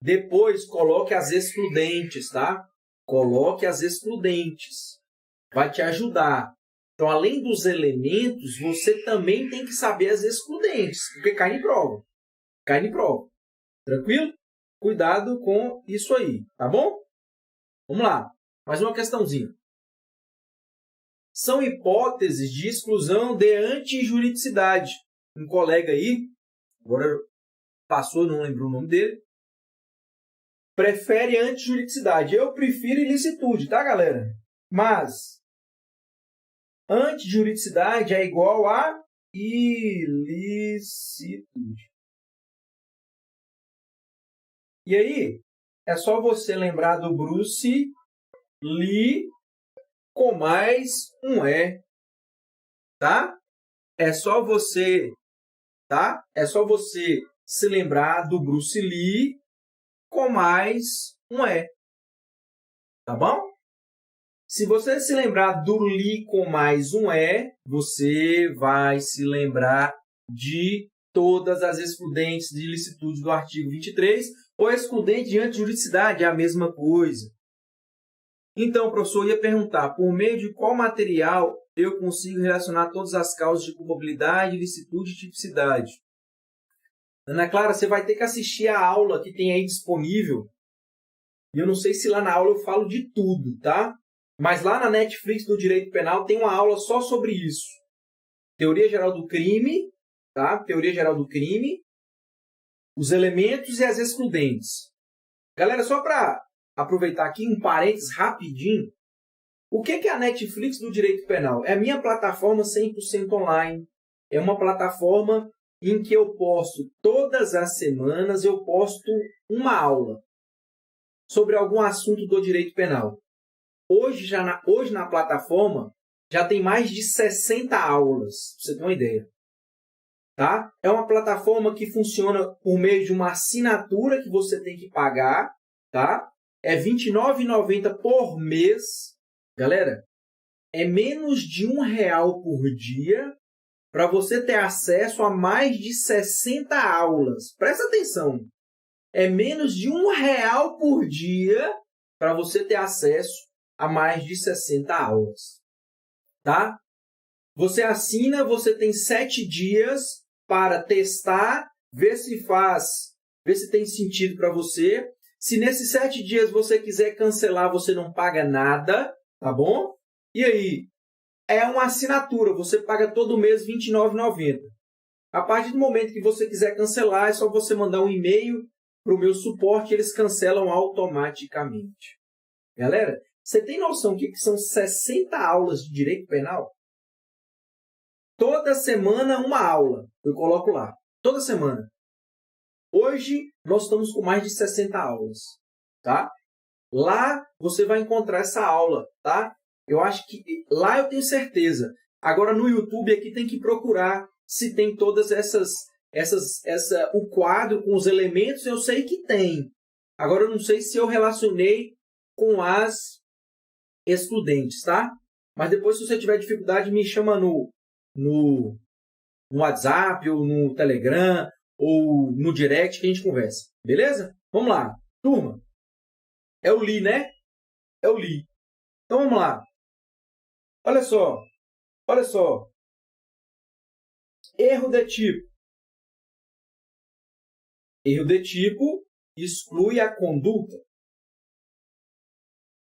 S1: Depois, coloque as excludentes, tá? Coloque as excludentes. Vai te ajudar. Então, além dos elementos, você também tem que saber as excludentes, porque cai em prova. Cai em prova. Tranquilo? Cuidado com isso aí, tá bom? Vamos lá. Mais uma questãozinha. São hipóteses de exclusão de antijuridicidade. Um colega aí, agora passou, não lembro o nome dele, prefere antijuridicidade. Eu prefiro ilicitude, tá, galera? Mas antijuridicidade é igual a ilicitude. E aí, é só você lembrar do Bruce Lee com mais um E, tá? é só você, tá? É só você se lembrar do Bruce Lee com mais um E. Tá bom? Se você se lembrar do Lee com mais um E, você vai se lembrar de todas as excludentes de ilicitude do artigo 23 ou excludente de antijuridicidade, é a mesma coisa. Então, o professor ia perguntar, por meio de qual material eu consigo relacionar todas as causas de culpabilidade, ilicitude e tipicidade? Ana Clara, você vai ter que assistir a aula que tem aí disponível. E eu não sei se lá na aula eu falo de tudo, tá? Mas lá na Netflix do Direito Penal tem uma aula só sobre isso. Teoria geral do crime, tá? Teoria geral do crime, os elementos e as excludentes. Galera, só para aproveitar aqui um parênteses rapidinho. O que é a Netflix do Direito Penal? É a minha plataforma 100% online. É uma plataforma em que eu posto todas as semanas, eu posto uma aula sobre algum assunto do direito penal. Hoje na plataforma já tem mais de 60 aulas, para você ter uma ideia. Tá? É uma plataforma que funciona por meio de uma assinatura que você tem que pagar. Tá? É R$ 29,90 por mês. Galera, é menos de R$1 por dia para você ter acesso a mais de 60 aulas. Presta atenção. É menos de R$1 por dia para você ter acesso a mais de 60 aulas. Tá? Você assina, você tem 7 dias para testar, ver se tem sentido para você. Se nesses 7 dias você quiser cancelar, você não paga nada, tá bom? E aí? É uma assinatura, você paga todo mês R$ 29,90. A partir do momento que você quiser cancelar, é só você mandar um e-mail para o meu suporte, eles cancelam automaticamente. Galera, você tem noção do que são 60 aulas de direito penal? Toda semana uma aula, eu coloco lá. Toda semana. Hoje, nós estamos com mais de 60 aulas. Tá? Lá, você vai encontrar essa aula. Tá? Eu acho que lá eu tenho certeza. Agora, no YouTube, aqui tem que procurar se tem todas o quadro com os elementos, eu sei que tem. Agora, eu não sei se eu relacionei com as excludentes, tá? Mas depois, se você tiver dificuldade, me chama no WhatsApp, ou no Telegram, ou no Direct, que a gente conversa. Beleza? Vamos lá. Turma, é o Lee, né? É o Lee. Então, vamos lá. Olha só. Olha só. Erro de tipo. Erro de tipo exclui a conduta.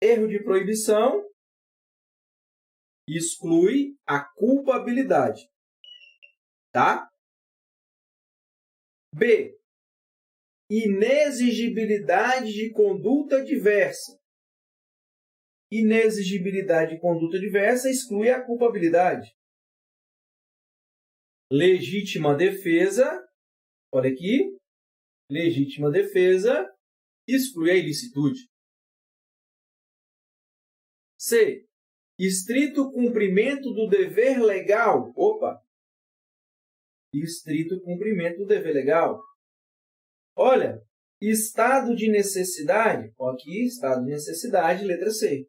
S1: Erro de proibição exclui a culpabilidade. Tá? B. Inexigibilidade de conduta diversa. Inexigibilidade de conduta diversa exclui a culpabilidade. Legítima defesa. Olha aqui. Legítima defesa exclui a ilicitude. C. Estrito cumprimento do dever legal. Opa! Estrito cumprimento do dever legal. Olha, estado de necessidade. Aqui, estado de necessidade, letra C.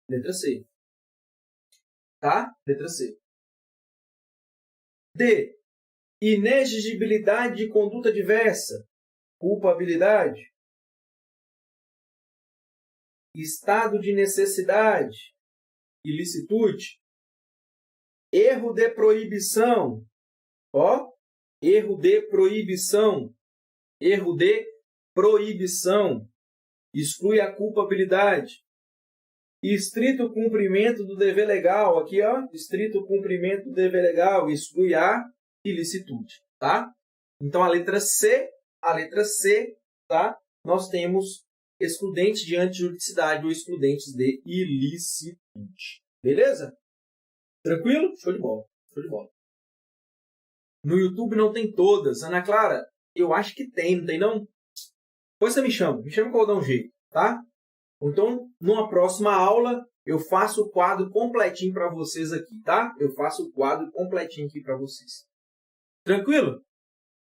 S1: Letra C. Tá? Letra C. D. Inexigibilidade de conduta diversa. Culpabilidade. Estado de necessidade. Ilicitude. Erro de proibição. Ó, erro de proibição. Erro de proibição. Exclui a culpabilidade. Estrito cumprimento do dever legal. Aqui, ó, estrito cumprimento do dever legal. Exclui a ilicitude, tá? Então, a letra C, tá? Nós temos excludentes de antijuridicidade ou excludentes de ilicitude. Beleza? Tranquilo? Show de bola. Show de bola. No YouTube não tem todas. Ana Clara, eu acho que tem, não tem não? Depois você me chama que eu vou dar um jeito, tá? Então, numa próxima aula, eu faço o quadro completinho para vocês aqui, tá? Eu faço o quadro completinho aqui para vocês. Tranquilo?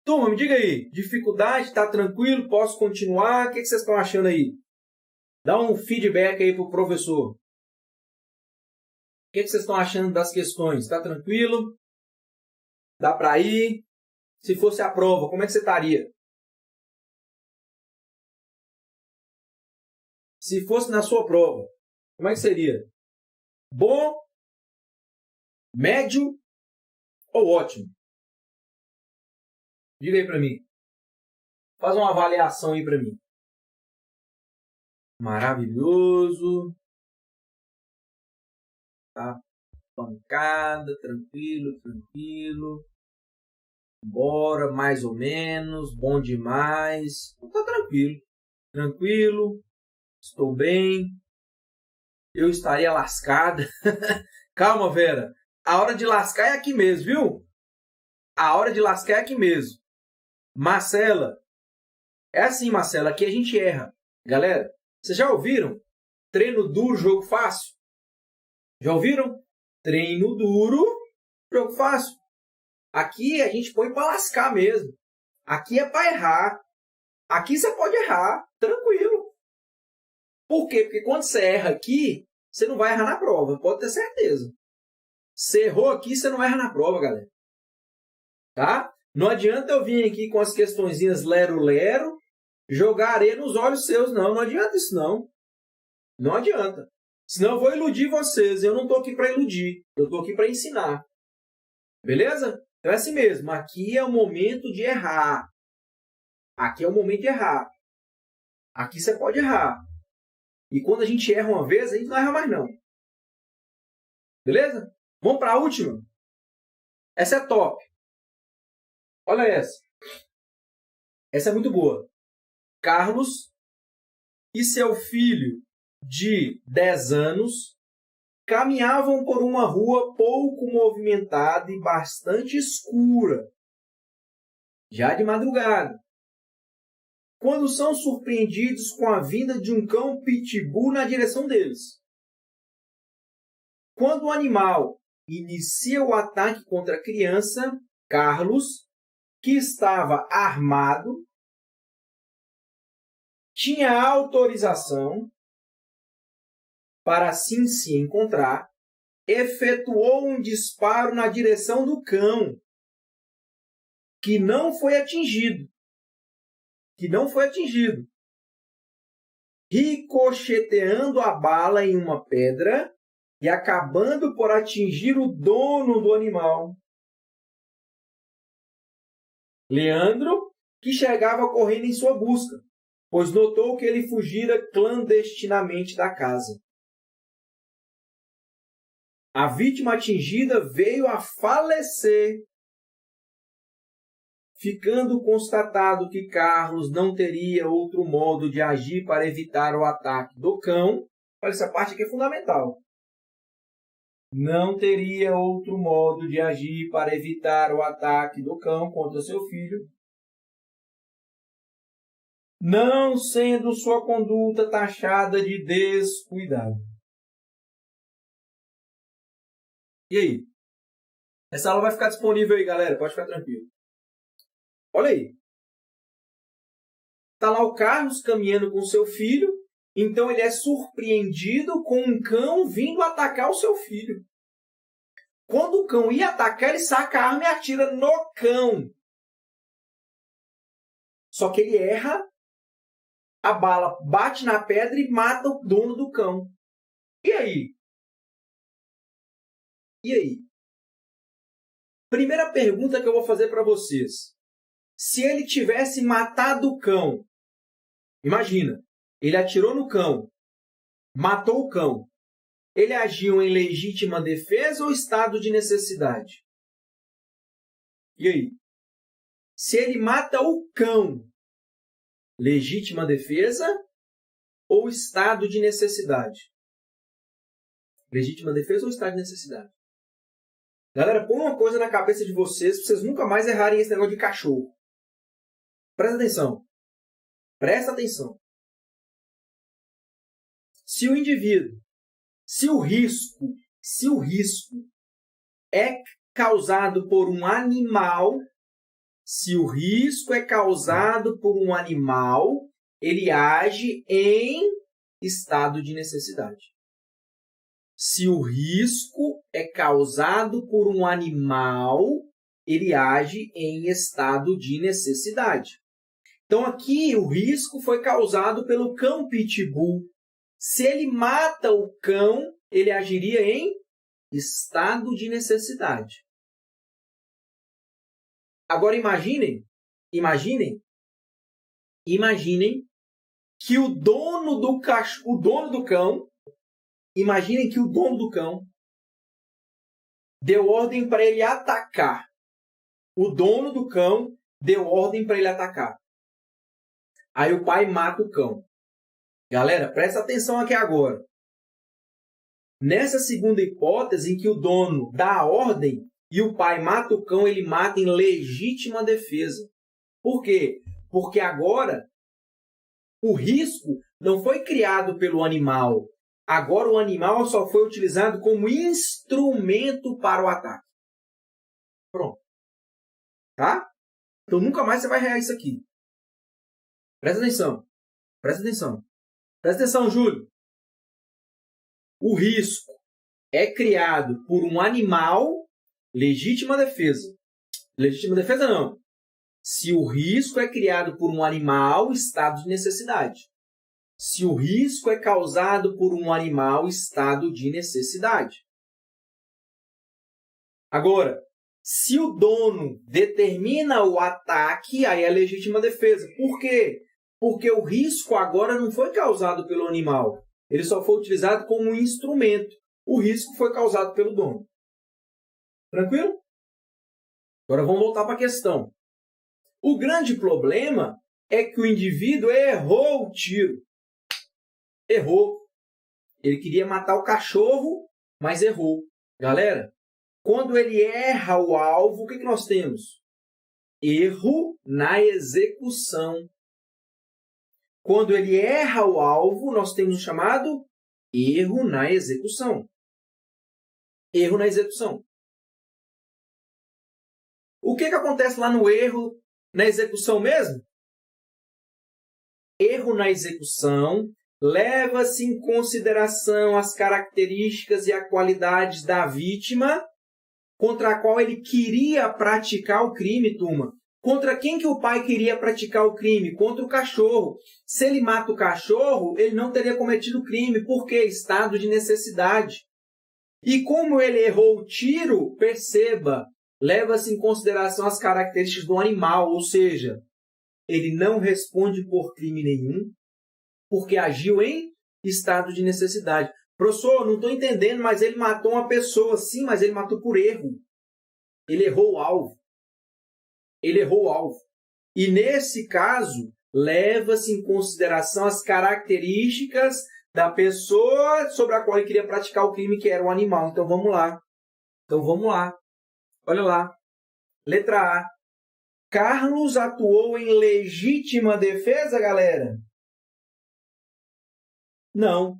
S1: Turma, me diga aí, dificuldade, tá tranquilo? Posso continuar? O que vocês estão achando aí? Dá um feedback aí pro professor. O que vocês estão achando das questões? Tá tranquilo? Dá para ir? Se fosse a prova, como é que você estaria? Se fosse na sua prova, como é que seria? Bom, médio ou ótimo? Diga aí para mim. Faz uma avaliação aí para mim. Maravilhoso. Tá? Pancada, tranquilo, tranquilo. Bora, mais ou menos. Bom demais. Tá tranquilo. Tranquilo. Estou bem. Eu estaria lascada. Calma, Vera. A hora de lascar é aqui mesmo, viu? A hora de lascar é aqui mesmo. Marcela. É assim, Marcela. Aqui a gente erra. Galera, vocês já ouviram? Treino duro, jogo fácil? Já ouviram? Treino duro, jogo fácil. Aqui a gente põe para lascar mesmo. Aqui é para errar. Aqui você pode errar, tranquilo. Por quê? Porque quando você erra aqui, você não vai errar na prova, pode ter certeza. Você errou aqui, você não erra na prova, galera. Tá? Não adianta eu vir aqui com as questõezinhas lero-lero, jogar areia nos olhos seus, não. Não adianta isso, não. Não adianta. Senão eu vou iludir vocês. Eu não estou aqui para iludir. Eu estou aqui para ensinar. Beleza? Então é assim mesmo. Aqui é o momento de errar. Aqui é o momento de errar. Aqui você pode errar. E quando a gente erra uma vez, a gente não erra mais, não. Beleza? Vamos para a última? Essa é top. Olha essa. Essa é muito boa. Carlos e seu filho de 10 anos caminhavam por uma rua pouco movimentada e bastante escura, já de madrugada, quando são surpreendidos com a vinda de um cão pitbull na direção deles. Quando o animal inicia o ataque contra a criança, Carlos, que estava armado, tinha autorização para assim se encontrar, efetuou um disparo na direção do cão, que não foi atingido. Ricocheteando a bala em uma pedra e acabando por atingir o dono do animal. Leandro, que chegava correndo em sua busca, pois notou que ele fugira clandestinamente da casa. A vítima atingida veio a falecer, ficando constatado que Carlos não teria outro modo de agir para evitar o ataque do cão. Olha, essa parte aqui é fundamental. Não teria outro modo de agir para evitar o ataque do cão contra seu filho, não sendo sua conduta taxada de descuidado. E aí? Essa aula vai ficar disponível aí, galera. Pode ficar tranquilo. Olha aí. Está lá o Carlos caminhando com seu filho. Então ele é surpreendido com um cão vindo atacar o seu filho. Quando o cão ia atacar, ele saca a arma e atira no cão. Só que ele erra, a bala bate na pedra e mata o dono do cão. E aí? E aí? Primeira pergunta que eu vou fazer para vocês. Se ele tivesse matado o cão, imagina, ele atirou no cão, matou o cão. Ele agiu em legítima defesa ou estado de necessidade? E aí? Se ele mata o cão, legítima defesa ou estado de necessidade? Legítima defesa ou estado de necessidade? Galera, põe uma coisa na cabeça de vocês para vocês nunca mais errarem esse negócio de cachorro. Presta atenção. Presta atenção. Se o indivíduo Se o risco é causado por um animal, ele age em estado de necessidade. Se o risco é causado por um animal, ele age em estado de necessidade. Então, aqui, o risco foi causado pelo cão pitbull. Se ele mata o cão, ele agiria em estado de necessidade. Agora, imaginem que o dono do cão deu ordem para ele atacar. O dono do cão deu ordem para ele atacar. Aí o pai mata o cão. Galera, presta atenção aqui agora. Nessa segunda hipótese, em que o dono dá a ordem e o pai mata o cão, ele mata em legítima defesa. Por quê? Porque agora o risco não foi criado pelo animal. Agora o animal só foi utilizado como instrumento para o ataque. Pronto. Tá? Então nunca mais você vai errar isso aqui. Presta atenção. Presta atenção. Presta atenção, Júlio. O risco é criado por um animal, legítima defesa. Legítima defesa não. Se o risco é criado por um animal, estado de necessidade. Se o risco é causado por um animal, estado de necessidade. Agora, se o dono determina o ataque, aí é legítima defesa. Por quê? Porque o risco agora não foi causado pelo animal. Ele só foi utilizado como um instrumento. O risco foi causado pelo dono. Tranquilo? Agora vamos voltar para a questão. O grande problema é que o indivíduo errou o tiro. Errou. Ele queria matar o cachorro, mas errou. Galera, quando ele erra o alvo, o que nós temos? Erro na execução. Quando ele erra o alvo, nós temos o chamado erro na execução. Erro na execução. O que acontece lá no erro na execução mesmo? Erro na execução leva-se em consideração as características e as qualidades da vítima contra a qual ele queria praticar o crime, turma. Contra quem que o pai queria praticar o crime? Contra o cachorro. Se ele mata o cachorro, ele não teria cometido o crime. Por quê? Estado de necessidade. E como ele errou o tiro, perceba, leva-se em consideração as características do animal, ou seja, ele não responde por crime nenhum, porque agiu em estado de necessidade. Professor, não estou entendendo, mas ele matou uma pessoa. Sim, mas ele matou por erro. Ele errou o alvo. Ele errou o alvo. E nesse caso, leva-se em consideração as características da pessoa sobre a qual ele queria praticar o crime, que era o animal. Então vamos lá. Olha lá. Letra A. Carlos atuou em legítima defesa, galera? Não.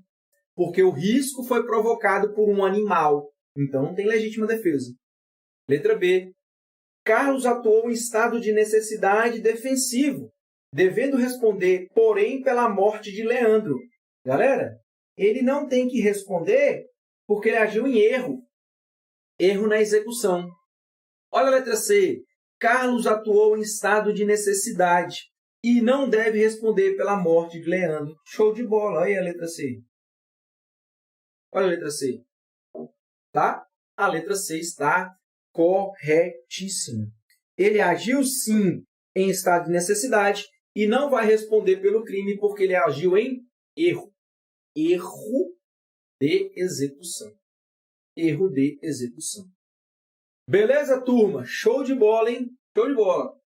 S1: Porque o risco foi provocado por um animal. Então não tem legítima defesa. Letra B. Carlos atuou em estado de necessidade defensivo, devendo responder, porém, pela morte de Leandro. Galera, ele não tem que responder porque ele agiu em erro. Erro na execução. Olha a letra C. Carlos atuou em estado de necessidade e não deve responder pela morte de Leandro. Show de bola. Olha aí a letra C. Olha a letra C. Tá? A letra C está corretíssima. Ele agiu, sim, em estado de necessidade e não vai responder pelo crime porque ele agiu em erro. Erro de execução. Erro de execução. Beleza, turma? Show de bola, hein? Show de bola.